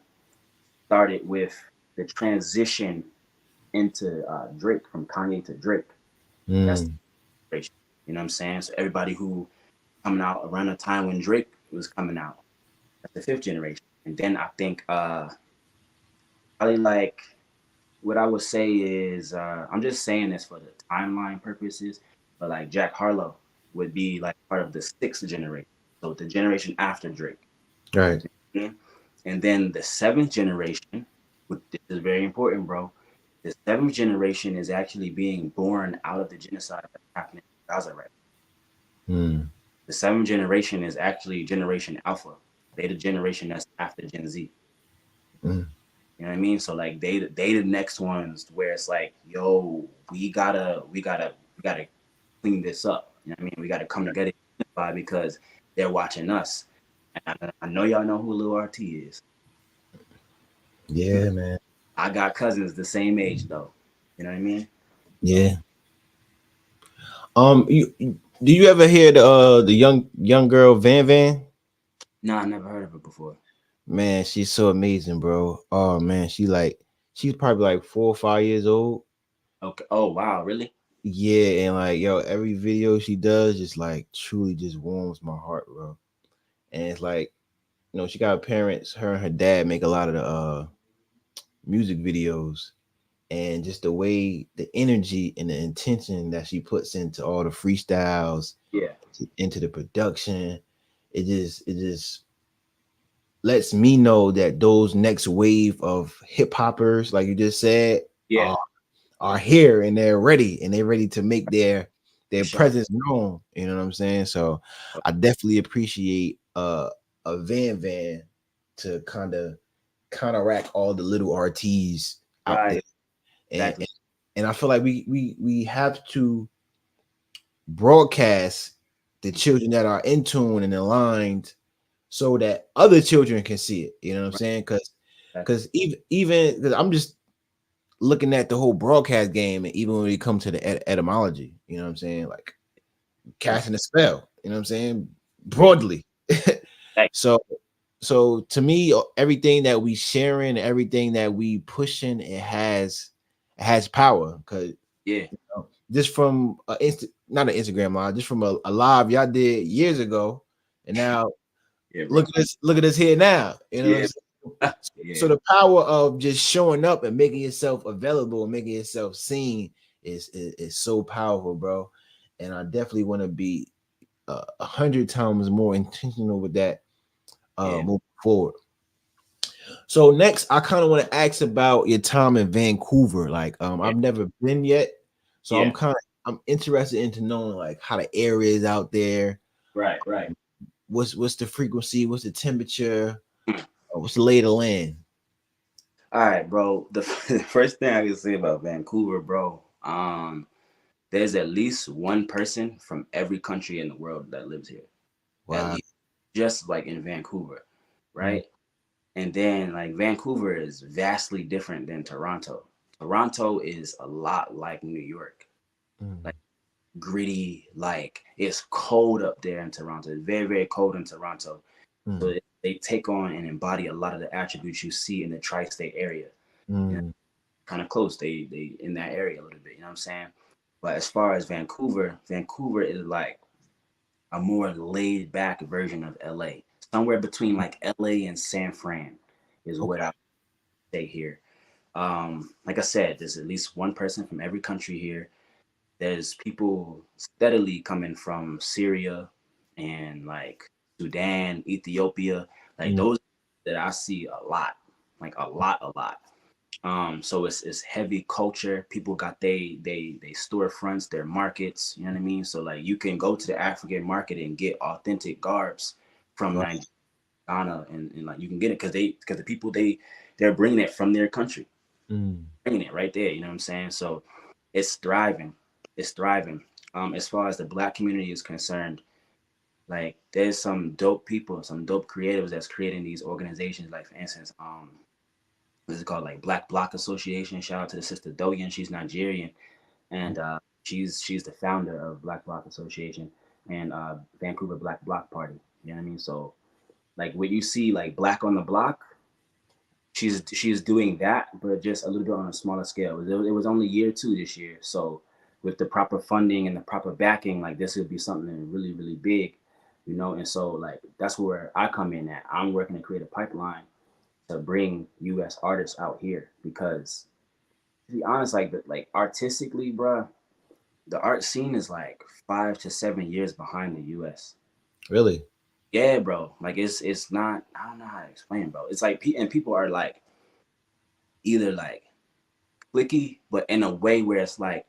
Speaker 2: started with the transition into Drake, from Kanye to Drake. That's the
Speaker 1: Mm.
Speaker 2: generation. You know what I'm saying? So everybody who coming out around the time when Drake was coming out, that's the fifth generation. And then I think probably like what I would say is I'm just saying this for the timeline purposes, but like Jack Harlow would be like part of the sixth generation, so the generation after Drake.
Speaker 1: Right.
Speaker 2: Yeah. And then the seventh generation, which this is very important, bro. The seventh generation is actually being born out of the genocide that's happening in Gaza right
Speaker 1: Mm.
Speaker 2: now. The seventh generation is actually Generation Alpha. They the generation that's after Gen Z.
Speaker 1: Mm.
Speaker 2: You know what I mean? So like they the next ones where it's like, yo, we gotta clean this up. You know what I mean? We gotta come together because they're watching us. And I know y'all know who Lil RT is.
Speaker 1: Yeah, man.
Speaker 2: I got cousins the same age though. You know what I mean? So
Speaker 1: Yeah. Do you ever hear the young girl Van Van?
Speaker 2: no, I never heard of it before.
Speaker 1: Man, she's so amazing, bro. Oh man, she's probably like 4 or 5 years old.
Speaker 2: Okay. Oh wow, really?
Speaker 1: Yeah, and like yo, every video she does just like truly just warms my heart, bro. And it's like, she got parents, her and her dad make a lot of the music videos, and just the way the energy and the intention that she puts into all the freestyles,
Speaker 2: Yeah.
Speaker 1: into the production, it just lets me know that those next wave of hip hoppers, like you just said,
Speaker 2: Yeah.
Speaker 1: are here, and they're ready, and they're ready to make
Speaker 2: For
Speaker 1: their
Speaker 2: sure.
Speaker 1: presence known. You know what I'm saying? So I definitely appreciate a Van Van to kind of counteract all the little RTs out there.
Speaker 2: Right.
Speaker 1: And
Speaker 2: Exactly.
Speaker 1: and I feel like we have to broadcast the children that are in tune and aligned so that other children can see it. You know what I'm
Speaker 2: Right.
Speaker 1: saying? Because
Speaker 2: Exactly.
Speaker 1: because even because I'm just looking at the whole broadcast game, and even when we come to the etymology, you know what I'm saying? Like
Speaker 2: Yes.
Speaker 1: casting a spell, you know what I'm saying?
Speaker 2: Yeah.
Speaker 1: Broadly.
Speaker 2: Exactly.
Speaker 1: so so to me, everything that we sharing, everything that we pushing, it has power. Because
Speaker 2: Yeah.
Speaker 1: just from not an Instagram live, just from a live y'all did years ago, and now
Speaker 2: Yeah,
Speaker 1: look
Speaker 2: bro.
Speaker 1: at this, look at us here now. You know what I'm
Speaker 2: Yeah.
Speaker 1: saying? So
Speaker 2: Yeah.
Speaker 1: the power of just showing up and making yourself available and making yourself seen is so powerful, bro. And I definitely want to be 100 times more intentional with that
Speaker 2: Yeah.
Speaker 1: moving forward. So next, I kind of want to ask about your time in Vancouver. Like,
Speaker 2: Yeah.
Speaker 1: I've never been yet, so
Speaker 2: Yeah.
Speaker 1: I'm interested into knowing like how the air is out there.
Speaker 2: Right. Right.
Speaker 1: What's the frequency? What's the temperature? What's the lay of the land?
Speaker 2: All right, bro. The first thing I can say about Vancouver, bro, there's at least one person from every country in the world that lives here. At
Speaker 1: Wow.
Speaker 2: least, just like in Vancouver,
Speaker 1: Mm.
Speaker 2: right? And then like Vancouver is vastly different than Toronto. Toronto is a lot like New York,
Speaker 1: Mm.
Speaker 2: like gritty. Like it's cold up there in Toronto. It's very very cold in Toronto. So
Speaker 1: Mm.
Speaker 2: they take on and embody a lot of the attributes you see in the tri-state area. You know,
Speaker 1: Mm.
Speaker 2: kind of close. They in that area a little bit. You know what I'm saying? But as far as Vancouver, Vancouver is like a more laid back version of LA. Somewhere between like LA and San Fran is what
Speaker 1: Okay.
Speaker 2: I would say here. Like I said, there's at least one person from every country here. There's people steadily coming from Syria and like Sudan, Ethiopia, like
Speaker 1: Mm.
Speaker 2: those that I see a lot, like a lot. So it's heavy culture. People got they storefronts, their markets. You know what I mean? So like you can go to the African market and get authentic garbs from
Speaker 1: Wow.
Speaker 2: Nigeria. Ghana, and like you can get it because the people they're bringing it from their country,
Speaker 1: Mm.
Speaker 2: bringing it right there. You know what I'm saying? So it's thriving. It's thriving. As far as the black community is concerned, like there's some dope people, some dope creatives that's creating these organizations. Like for instance, what is it called? Like Black Bloc Association. Shout out to the sister Doyen. She's Nigerian, and she's the founder of Black Bloc Association and Vancouver Black Bloc Party. You know what I mean? So like when you see like Black on the Block, she's doing that, but just a little bit on a smaller scale. It was only year two this year, so with the proper funding and the proper backing, like this would be something really really big, you know. And so like that's where I come in at. I'm working to create a pipeline to bring U.S. artists out here because to be honest, like artistically, bruh, the art scene is like 5 to 7 years behind the U.S.
Speaker 1: Really?
Speaker 2: Yeah, bro. Like it's not. I don't know how to explain, bro. It's like and people are like either like clicky, but in a way where it's like,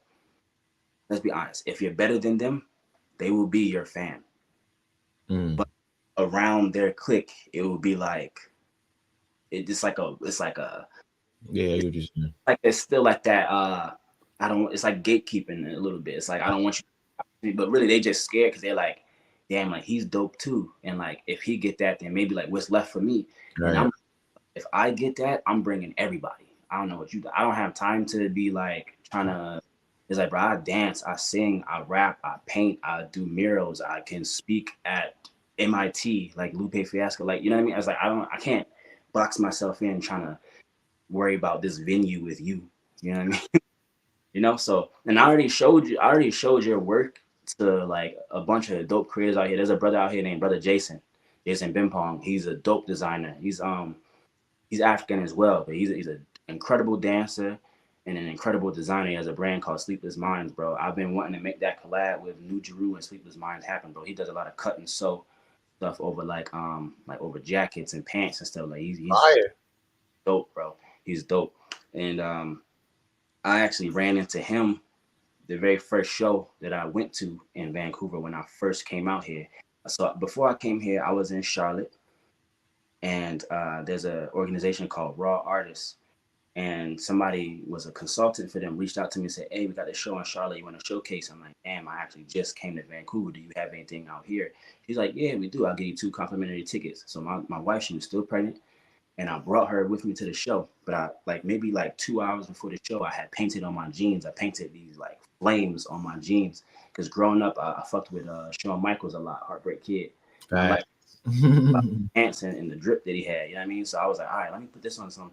Speaker 2: let's be honest, if you're better than them, they will be your fan.
Speaker 1: Mm.
Speaker 2: But around their clique, it will be like
Speaker 1: Yeah,
Speaker 2: it's
Speaker 1: you're just
Speaker 2: like it's still like that. I don't. It's like gatekeeping a little bit. It's like I don't want you, but really they just scared because they're like, damn, like he's dope too, and like if he get that, then maybe like what's left for me, and
Speaker 1: right.
Speaker 2: if I get that, I'm bringing everybody. I don't know what you. I don't have time to be like trying to. It's like, bro, I dance, I sing, I rap, I paint, I do murals, I can speak at MIT, like Lupe Fiasco, like you know what I mean. I was like, I can't box myself in trying to worry about this venue with you. You know what I mean? You know, so and I already showed your work to like a bunch of dope creators out here. There's a brother out here named Brother Jason Bimpong. He's a dope designer. He's African as well, but he's an incredible dancer and an incredible designer. He has a brand called Sleepless Minds, bro. I've been wanting to make that collab with New Jeru and Sleepless Minds happen, bro. He does a lot of cut and sew stuff over like over jackets and pants and stuff. Like he's
Speaker 1: Fire.
Speaker 2: dope, bro. He's dope. And I actually ran into him the very first show that I went to in Vancouver when I first came out here. So before I came here, I was in Charlotte, and there's an organization called Raw Artists, and somebody was a consultant for them, reached out to me and said, hey, we got this show in Charlotte, you want to showcase? I'm like, damn, I actually just came to Vancouver, do you have anything out here? He's like, yeah, we do, I'll give you 2 complimentary tickets. So my wife, she was still pregnant, and I brought her with me to the show, but I like maybe like 2 hours before the show, I had painted on my jeans, I painted these like flames on my jeans, because growing up I fucked with Shawn Michaels a lot, Heartbreak Kid, and I
Speaker 1: Right.
Speaker 2: like pants and the drip that he had, you know what I mean? So I was like, all right, let me put this on some.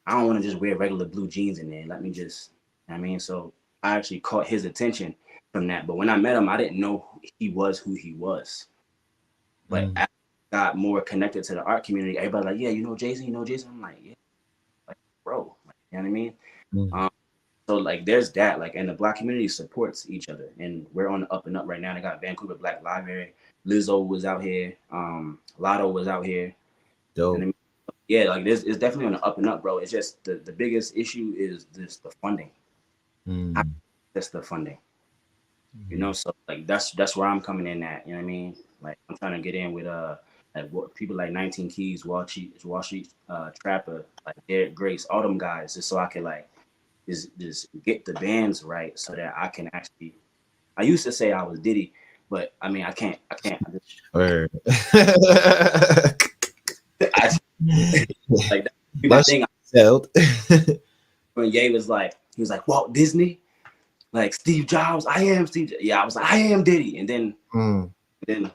Speaker 2: I don't want to just wear regular blue jeans in there. Let me just, you know what I mean? So I actually caught his attention from that. But when I met him, I didn't know he was who he was. But
Speaker 1: Mm.
Speaker 2: as I got more connected to the art community, everybody like, yeah, you know Jason, you know Jason. I'm like, yeah, like, bro, like, you know what I mean?
Speaker 1: Mm.
Speaker 2: Um, so like, there's that, like, and the black community supports each other, and we're on the up and up right now. They got Vancouver Black Library. Lizzo was out here. Lotto was out here. And
Speaker 1: Dope.
Speaker 2: then, yeah, like this is definitely on the up and up, bro. It's just the biggest issue is just the funding.
Speaker 1: Mm.
Speaker 2: That's the funding, you
Speaker 1: Mm.
Speaker 2: know. So like that's where I'm coming in at. You know what I mean? Like I'm trying to get in with like what people like 19 Keys, Wall Street, Trapper, like Derek Grace, all them guys, just so I can like just get the bands right, so that I can actually. I used to say I was Diddy, but I mean I can't.
Speaker 1: Word.
Speaker 2: I like that be my
Speaker 1: That's
Speaker 2: thing.
Speaker 1: sold.
Speaker 2: When Ye was like, he was like Walt Disney, like Steve Jobs. I am Steve. Yeah, I was like I am Diddy, and
Speaker 1: Mm.
Speaker 2: then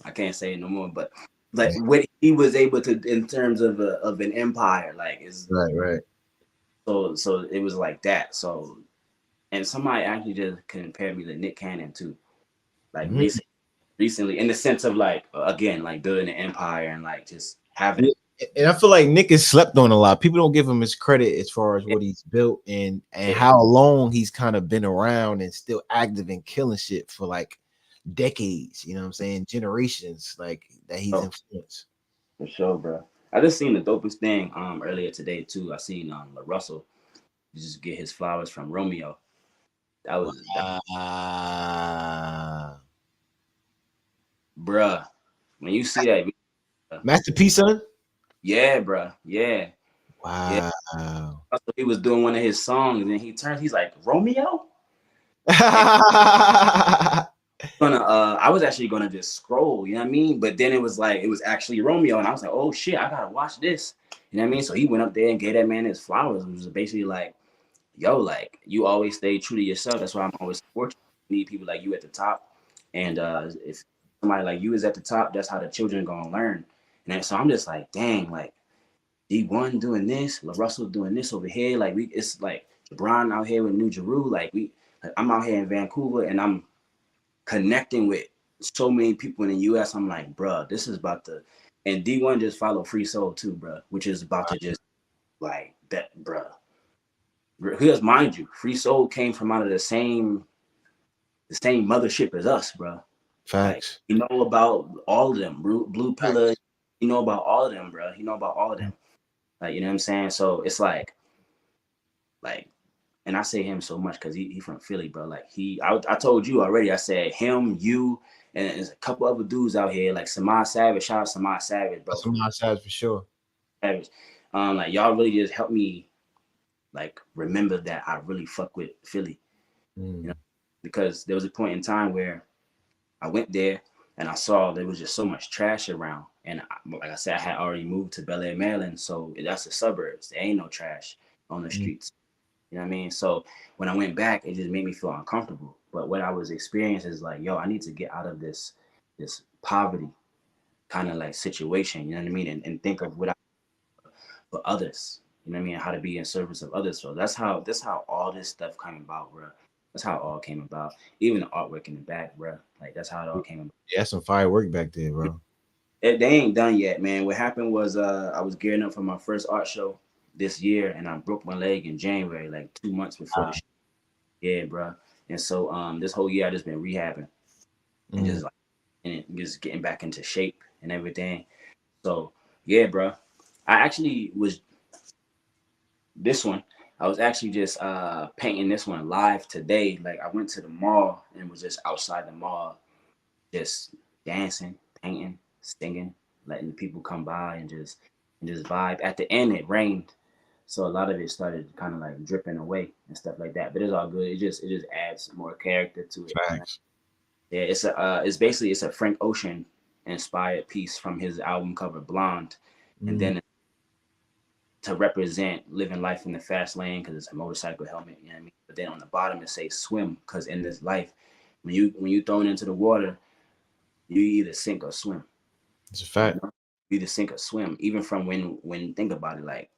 Speaker 2: I can't say it no more. But like what he was able to in terms of an empire, like is
Speaker 1: Right, right.
Speaker 2: so it was like that. So and somebody actually just compared me to Nick Cannon too, like
Speaker 1: Mhm.
Speaker 2: recently in the sense of like again like building an empire and like just having
Speaker 1: Yeah, and I feel like Nick is slept on a lot. People don't give him his credit as far as
Speaker 2: it.
Speaker 1: what he's built and
Speaker 2: Yeah,
Speaker 1: how long he's kind of been around and still active and killing shit for like decades. You know what I'm saying? Generations like that he's
Speaker 2: oh,
Speaker 1: influenced.
Speaker 2: for sure, bro. I just seen the dopest thing earlier today too. I seen Russell just get his flowers from Romeo. That
Speaker 1: Wow.
Speaker 2: bruh. When you see that,
Speaker 1: Masterpiece, son.
Speaker 2: Yeah, bro. Yeah. Yeah.
Speaker 1: Wow.
Speaker 2: So he was doing one of his songs and he turns, he's like, Romeo? And I was actually gonna just scroll, you know what I mean? But then it was like it was actually Romeo, and I was like, oh shit, I gotta watch this. You know what I mean? So he went up there and gave that man his flowers. It was basically like, yo, like you always stay true to yourself. That's why I'm always fortunate. You need people like you at the top. And if somebody like you is at the top, that's how the children are gonna learn. And then, so I'm just like, dang, like D1 doing this, LaRussell doing this over here. Like it's like Jibran out here with New Jeru. Like, I'm out here in Vancouver and I'm connecting with so many people in the US. I'm like, bruh, this is about to, and D1 just follow Free Soul too, bruh, which is about to just like that, bruh. Because mind you, Free Soul came from out of the same mothership as us, bruh. Like,
Speaker 1: Facts.
Speaker 2: you know about all of them, Blue Pillar,
Speaker 1: Facts.
Speaker 2: you know about all of them, bruh. You know about all of them. Like, you know what I'm saying? So it's like, and I say him so much because he from Philly, bro. Like I told you already. I said him, you, and there's a couple other dudes out here like Samad Savage. Shout out Samad Savage, bro.
Speaker 1: That's on
Speaker 2: From
Speaker 1: my side for sure.
Speaker 2: Savage. Like y'all really just helped me like remember that I really fuck with Philly, you know,
Speaker 1: Mm.
Speaker 2: because there was a point in time where I went there and I saw there was just so much trash around. And like I said, I had already moved to Bel Air, Maryland, so that's the suburbs. There ain't no trash on the
Speaker 1: Mm.
Speaker 2: streets. You know what I mean? So when I went back, it just made me feel uncomfortable. But what I was experiencing is like, yo, I need to get out of this poverty kind of like situation. You know what I mean? And think of what I for others. You know what I mean? How to be in service of others. So that's how all this stuff came about, bro. That's how it all came about. Even the artwork in the back, bro. Like that's how it all came about.
Speaker 1: Yeah, some firework back there, bro.
Speaker 2: They ain't done yet, man. What happened was I was gearing up for my first art show this year, and I broke my leg in January, like 2 months before the show. Yeah, bro. And so this whole year I just been rehabbing and
Speaker 1: Mm.
Speaker 2: just like and just getting back into shape and everything. So yeah, bro. I actually was this one. I was actually just painting this one live today. Like I went to the mall and was just outside the mall, just dancing, painting, singing, letting the people come by and just vibe. At the end, it rained, so a lot of it started kind of like dripping away and stuff like that. But it's all good. It just adds more character to it. You know?
Speaker 1: Facts.
Speaker 2: Yeah, it's basically it's a Frank Ocean inspired piece from his album cover Blonde, and
Speaker 1: Mm.
Speaker 2: then to represent living life in the fast lane because it's a motorcycle helmet. You know what I mean? But then on the bottom it says swim because in this life, when you thrown into the water, you either sink or swim.
Speaker 1: It's a
Speaker 2: You
Speaker 1: fact.
Speaker 2: know, you either sink or swim. Even from when think about it, like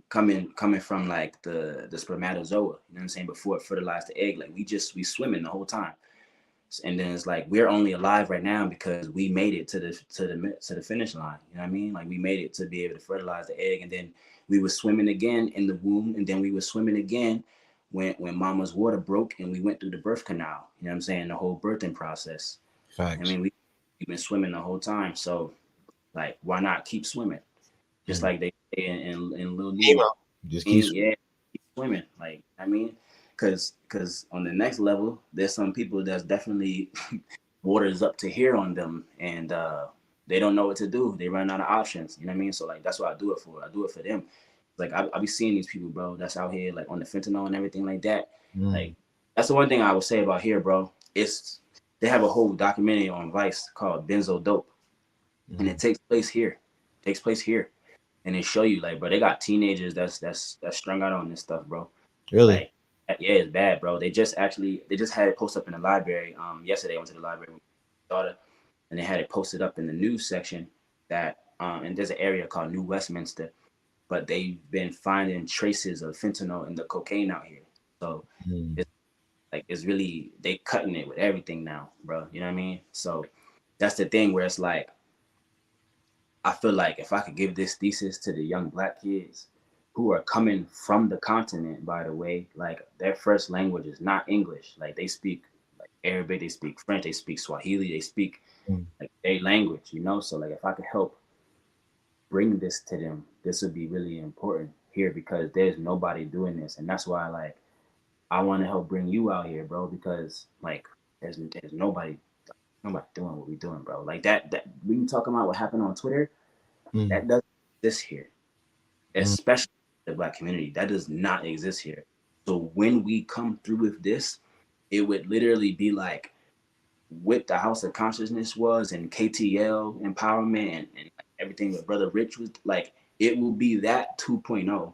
Speaker 2: coming from like the spermatozoa. You know what I'm saying? Before it fertilized the egg, like we swimming the whole time. And then it's like we're only alive right now because we made it to the finish line. You know what I mean? Like we made it to be able to fertilize the egg, and then we were swimming again in the womb, and then we were swimming again when mama's water broke and we went through the birth canal. You know what I'm saying? The whole birthing process. I
Speaker 1: Facts.
Speaker 2: mean, we've been swimming the whole time, so like why not keep swimming? Just
Speaker 1: Mm.
Speaker 2: like they say in Lil
Speaker 1: Nemo.
Speaker 2: Nemo.
Speaker 1: Just
Speaker 2: I
Speaker 1: keep.
Speaker 2: mean, yeah, keep swimming. Like I mean, because on the next level, there's some people that's definitely water is up to here on them, and they don't know what to do. They run out of options. You know what I mean? So like that's what I do it for. I do it for them. Like I be seeing these people, bro, that's out here like on the fentanyl and everything like that.
Speaker 1: Mm.
Speaker 2: Like that's the one thing I would say about here, bro. It's they have a whole documentary on Vice called Benzo Dope, and
Speaker 1: Mm.
Speaker 2: it takes place here. It takes place here, and they show you like, bro, they got teenagers that's strung out on this stuff, bro.
Speaker 1: Really?
Speaker 2: Like, yeah, it's bad, bro. They just had it posted up in the library. Yesterday I went to the library with my daughter, and they had it posted up in the news section that and there's an area called New Westminster, but they've been finding traces of fentanyl in the cocaine out here. So
Speaker 1: Mm.
Speaker 2: it's like it's really they cutting it with everything now, bro. You know what I mean? So that's the thing where it's like I feel like if I could give this thesis to the young black kids who are coming from the continent, by the way, like their first language is not English. Like they speak like Arabic, they speak French, they speak Swahili, they speak
Speaker 1: Mm.
Speaker 2: like their language, you know? So like if I could help bring this to them, this would be really important here because there's nobody doing this. And that's why like I want to help bring you out here, bro, because like there's nobody. Nobody doing what we doing, bro. Like that we talking about what happened on Twitter,
Speaker 1: Mm,
Speaker 2: that doesn't exist here,
Speaker 1: mm,
Speaker 2: especially the black community. That does not exist here. So when we come through with this, it would literally be like what the House of Consciousness was and KTL empowerment and like everything that Brother Rich was like, it will be that 2.0
Speaker 1: mm,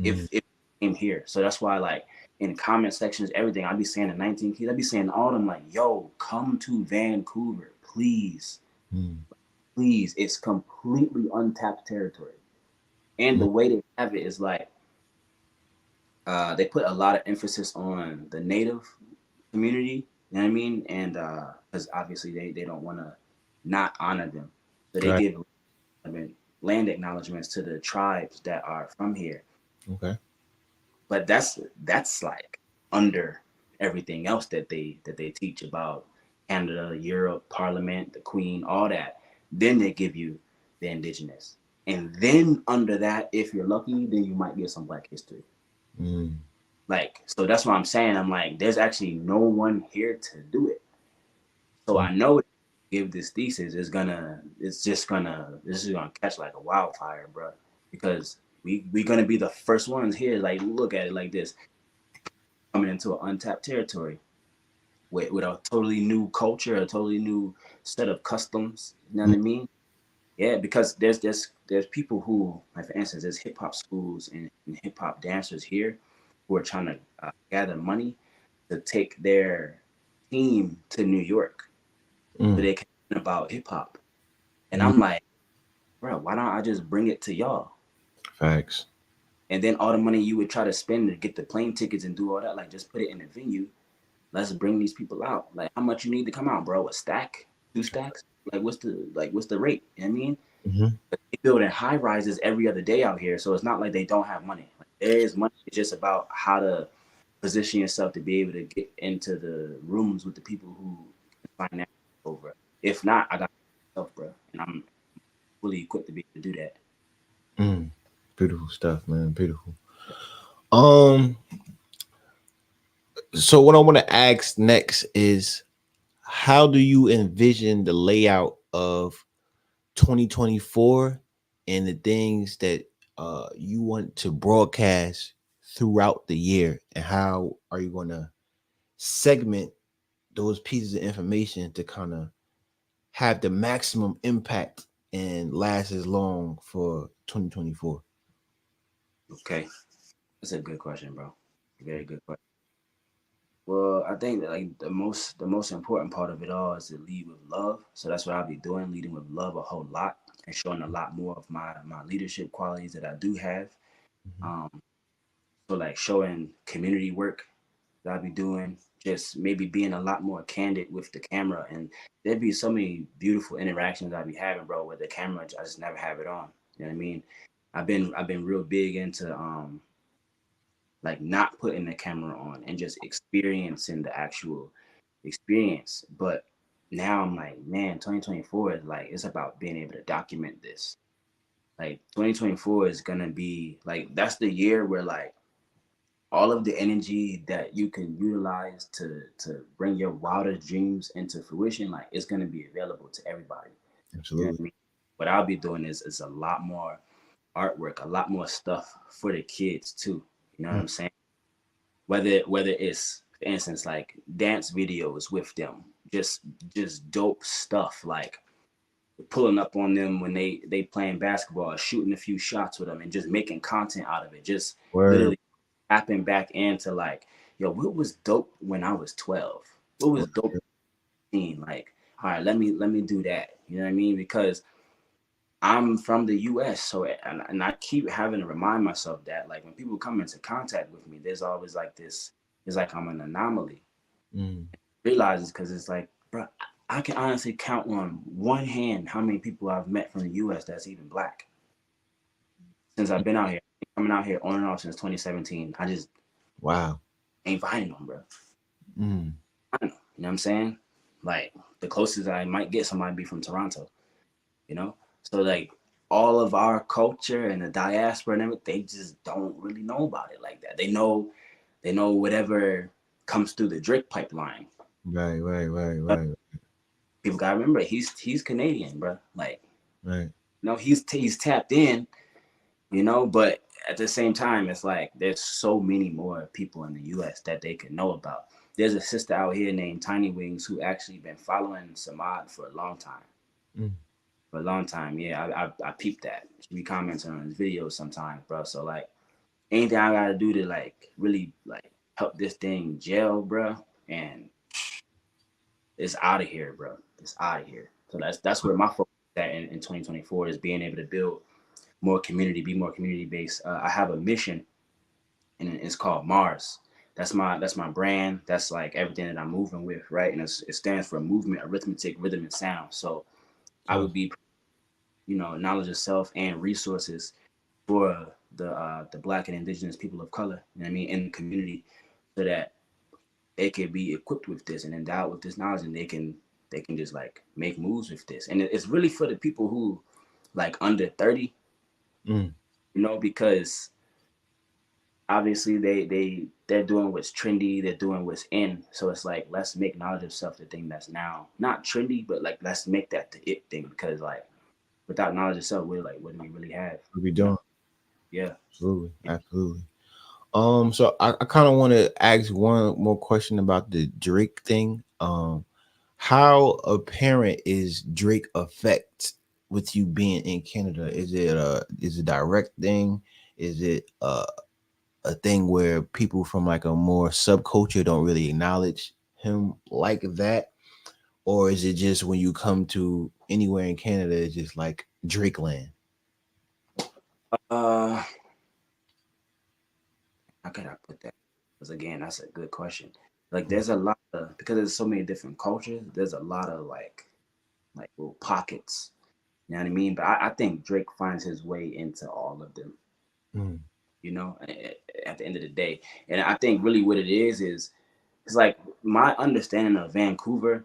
Speaker 2: if it came here. So that's why like in comment sections, everything I'd be saying to 19 kids, I'd be saying to all of them like, yo, come to Vancouver, please.
Speaker 1: mm,
Speaker 2: Please. It's completely untapped territory. And
Speaker 1: mm,
Speaker 2: the way they have it is like they put a lot of emphasis on the native community, you know what I mean? And because obviously they don't want to not honor them. So they
Speaker 1: right.
Speaker 2: give, I mean, land acknowledgments to the tribes that are from here.
Speaker 1: Okay.
Speaker 2: But that's like under everything else that they teach about Canada, Europe, Parliament, the Queen, all that. Then they give you the indigenous. And then under that, if you're lucky, then you might get some black history.
Speaker 1: Mm,
Speaker 2: Like, so that's what I'm saying. I'm like, there's actually no one here to do it. So
Speaker 1: mm,
Speaker 2: I know give this thesis is gonna, this is gonna catch like a wildfire, bro. Because we gonna be the first ones here. Like, look at it like this: coming into an untapped territory with a totally new culture, a totally new set of customs. You know
Speaker 1: mm,
Speaker 2: what I mean? Yeah, because there's people who, like for instance, there's hip hop schools and hip hop dancers here who are trying to gather money to take their team to New York so
Speaker 1: mm.
Speaker 2: they can learn about hip hop. And
Speaker 1: Mm.
Speaker 2: I'm like, bro, why don't I just bring it to y'all?
Speaker 1: Facts.
Speaker 2: And then all the money you would try to spend to get the plane tickets and do all that, like just put it in a venue. Let's bring these people out. Like, how much you need to come out, bro? A stack, 2 stacks? Like what's the rate? You know what I mean?
Speaker 1: Hmm.
Speaker 2: They building high rises every other day out here, so it's not like they don't have money. Like, there is money. It's just about how to position yourself to be able to get into the rooms with the people who can finance over. If not, I got myself, bro, and I'm fully equipped to be able to do that.
Speaker 1: Mm. Beautiful stuff, man. Beautiful. Um. So what I want to ask next is, how do you envision the layout of 2024 and the things that you want to broadcast throughout the year, and how are you going to segment those pieces of information to kind of have the maximum impact and last as long for 2024?
Speaker 2: Okay, that's a good question, bro. Very good question. Well, I think that like the most important part of it all is to lead with love. So that's what I'll be doing, leading with love a whole lot and showing a lot more of my leadership qualities that I do have.
Speaker 1: Mhm.
Speaker 2: Um, so like showing community work that I'll be doing, just maybe being a lot more candid with the camera, and there'd be so many beautiful interactions I'll be having, bro. With the camera, I just never have it on. You know what I mean? I've been real big into like not putting the camera on and just experiencing the actual experience. But now I'm like, man, 2024 is like, it's about being able to document this. Like 2024 is gonna be like, that's the year where like all of the energy that you can utilize to bring your wildest dreams into fruition, like it's gonna be available to everybody. You know what
Speaker 1: Absolutely.
Speaker 2: I mean? What I'll be doing is a lot more artwork, a lot more stuff for the kids too. You know what
Speaker 1: Mm.
Speaker 2: I'm saying? Whether it's, for instance, like dance videos with them, just just dope stuff, like pulling up on them when they playing basketball, shooting a few shots with them, and just making content out of it. Just
Speaker 1: Word.
Speaker 2: literally tapping back into like, yo, what was dope when I was 12? What was dope? Like, all right, let me do that. You know what I mean? Because I'm from the U.S., so and I keep having to remind myself that like when people come into contact with me, there's always like this. It's like I'm an anomaly.
Speaker 1: Mm.
Speaker 2: Realizes because it's like, bro, I can honestly count on one hand how many people I've met from the U.S. that's even black since I've been out here. Coming out here on and off since 2017. I just
Speaker 1: Wow.
Speaker 2: ain't finding them, bro.
Speaker 1: Mm.
Speaker 2: I don't know. You know what I'm saying? Like the closest I might get somebody be from Toronto. You know, so like all of our culture and the diaspora and everything, they just don't really know about it like that. They know whatever comes through the Drake pipeline.
Speaker 1: Right, right, right, right.
Speaker 2: people gotta remember he's Canadian, bro. Like,
Speaker 1: Right.
Speaker 2: no, he's tapped in, but at the same time, it's like there's so many more people in the U.S. that they could know about. There's a sister out here named Tiny Wings who actually been following Samad for a long time.
Speaker 1: Mm.
Speaker 2: For a long time, yeah, I peeped that. She be commenting on his videos sometimes, bro. So like, anything I gotta do to like really like help this thing gel, bro, and it's out of here, bro. It's out of here. So that's where my focus is at in 2024 is being able to build more community, be more community based. I have a mission, and it's called Mars. That's my brand. That's like everything that I'm moving with, right? And it stands for movement, arithmetic, rhythm, and sound. So I would be, knowledge of self and resources for the Black and Indigenous people of color. You know what I mean, in the community, so that they can be equipped with this and endowed with this knowledge, and they can just like make moves with this. And it's really for the people who like under 30,
Speaker 1: Mm.
Speaker 2: because obviously they're doing what's trendy, they're doing what's in. So it's like, let's make knowledge of self the thing that's now not trendy, but like let's make that the it thing, because like without knowledge of self, we're like, what do we really have?
Speaker 1: What we
Speaker 2: You know?
Speaker 1: doing?
Speaker 2: Yeah.
Speaker 1: Absolutely. Absolutely. So I kind of want to ask one more question about the Drake thing. How apparent is Drake effect with you being in Canada? Is it direct thing? Is it a thing where people from like a more subculture don't really acknowledge him like that? Or is it just when you come to anywhere in Canada, it's just like Drake land?
Speaker 2: Uh, how could I put that? Because again, that's a good question. Like, there's a lot of, because there's so many different cultures. There's a lot of like little pockets. You know what I mean? But I think Drake finds his way into all of them.
Speaker 1: Mm.
Speaker 2: At the end of the day, and I think really what it is it's like my understanding of Vancouver.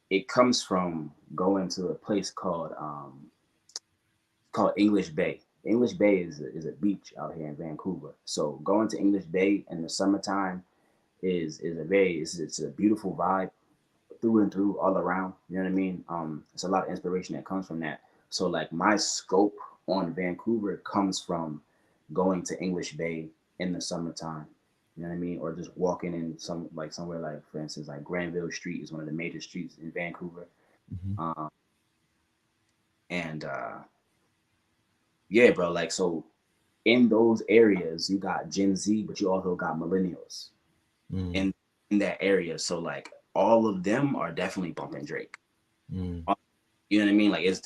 Speaker 2: It comes from going to a place called English Bay. English Bay is a beach out here in Vancouver. So going to English Bay in the summertime is a very it's a beautiful vibe through and through all around. You know what I mean? It's a lot of inspiration that comes from that. So like my scope on Vancouver comes from going to English Bay in the summertime. You know what I mean? Or just walking in somewhere like, for instance, like Granville Street is one of the major streets in Vancouver.
Speaker 1: Mhm.
Speaker 2: Um, and yeah, bro, like, so in those areas you got Gen Z, but you also got millennials
Speaker 1: Mm.
Speaker 2: in in that area. So like all of them are definitely bumping Drake.
Speaker 1: Mm.
Speaker 2: You know what I mean? Like it's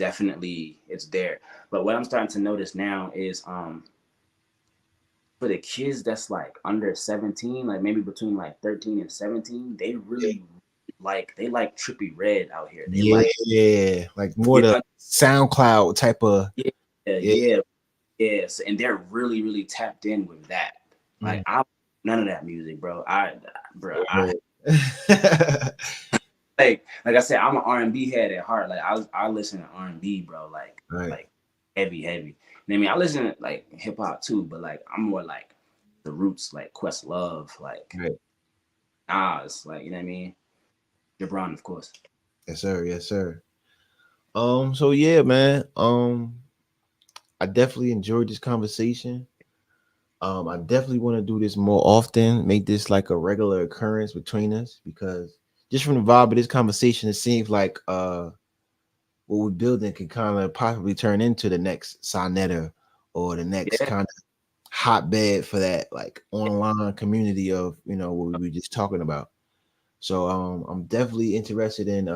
Speaker 2: there. But what I'm starting to notice now is for the kids that's like under 17, like maybe between like 13 and 17, they like Trippy Red out here. They like,
Speaker 1: Yeah, like more
Speaker 2: you
Speaker 1: the
Speaker 2: know,
Speaker 1: SoundCloud type of.
Speaker 2: yeah,
Speaker 1: Yeah.
Speaker 2: yeah, yes, and they're really really tapped in with that. Like
Speaker 1: Mm.
Speaker 2: I none of that music, bro. I
Speaker 1: Right.
Speaker 2: like I said, I'm an R&B head at heart. Like I listen to R&B, bro.
Speaker 1: Right.
Speaker 2: Like heavy, heavy. And I mean, I listen to like hip hop too, but like I'm more like the roots, like Questlove, like
Speaker 1: Right.
Speaker 2: Nas, like, you know what I mean. Jibran, of course.
Speaker 1: Yes, sir. Yes, sir. So yeah, man. I definitely enjoyed this conversation. I definitely want to do this more often, make this like a regular occurrence between us, because just from the vibe of this conversation, it seems like what we're building can kind of possibly turn into the next Sonetta or the next
Speaker 2: Yeah,
Speaker 1: kind of hotbed for that like online community of what we were just talking about. So I'm definitely interested in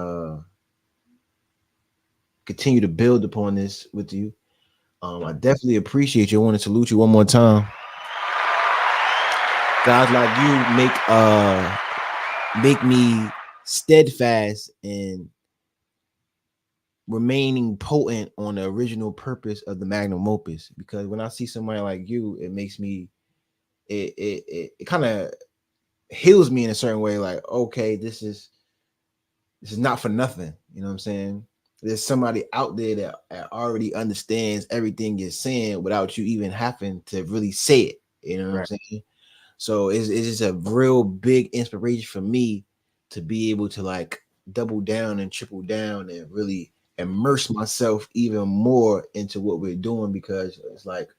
Speaker 1: continue to build upon this with you. I definitely appreciate you. I want to salute you one more time. Guys like you make me steadfast in remaining potent on the original purpose of the magnum opus. Because when I see somebody like you, it makes me it kind of heals me in a certain way. Like, okay, this is not for nothing. You know what I'm saying? There's somebody out there that already understands everything you're saying without you even having to really say it. You know what I'm
Speaker 2: right.
Speaker 1: saying? So it's just a real big inspiration for me to be able to like double down and triple down and really immerse myself even more into what we're doing, because it's like,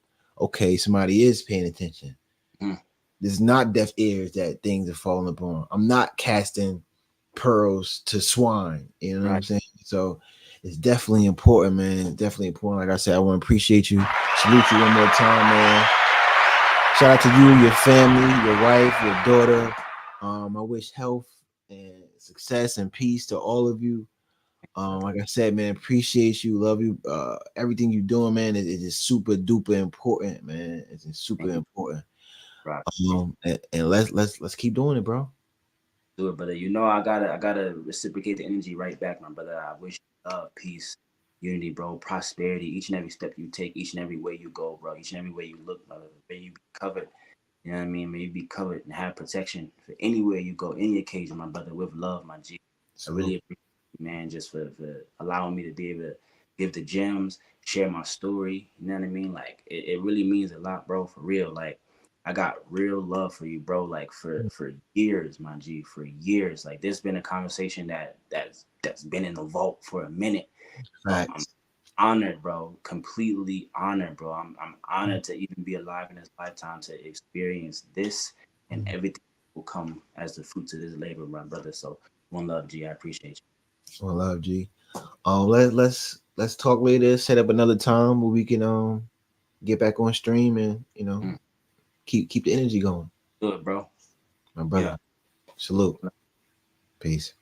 Speaker 1: okay, somebody is paying attention.
Speaker 2: Mm,
Speaker 1: There's not deaf ears that things are falling upon. I'm not casting pearls to swine. You know what I'm
Speaker 2: right.
Speaker 1: saying? So it's definitely important, man. Definitely important. Like I said, I want to appreciate you. Salute you one more time, man. Shout out to you, your family, your wife, your daughter. I wish health and success and peace to all of you.
Speaker 2: Brother.
Speaker 1: Like I said, man, appreciate you, love you. Everything you're doing, man, it is super duper important, man. It's super
Speaker 2: Thank you,
Speaker 1: important.
Speaker 2: bro.
Speaker 1: And let's keep doing it, bro.
Speaker 2: Do it, brother. You know I gotta reciprocate the energy right back, my brother. I wish you love, peace, unity, bro, prosperity. Each and every step you take, each and every way you go, bro. Each and every way you look, brother. May you be covered. You know what I mean? May you be covered and have protection for anywhere you go, any occasion, my brother. With love, my G. I
Speaker 1: Salute.
Speaker 2: really appreciate you, man, just for allowing me to be able to give the gems, share my story. You know what I mean? Like it really means a lot, bro. For real, like. I got real love for you, bro. Like for years, my G, for years. Like there's been a conversation that's been in the vault for a minute. So I'm
Speaker 1: Facts.
Speaker 2: honored, bro. Completely honored, bro. I'm honored to even be alive in this lifetime to experience this and everything will come as the fruits of this labor, my brother. So one love, G. I appreciate
Speaker 1: Well, love, G. Let's talk later. Set up another time where we can get back on stream and
Speaker 2: you.
Speaker 1: keep the energy going.
Speaker 2: Do it, bro.
Speaker 1: My
Speaker 2: Yeah.
Speaker 1: brother. Salute. Peace.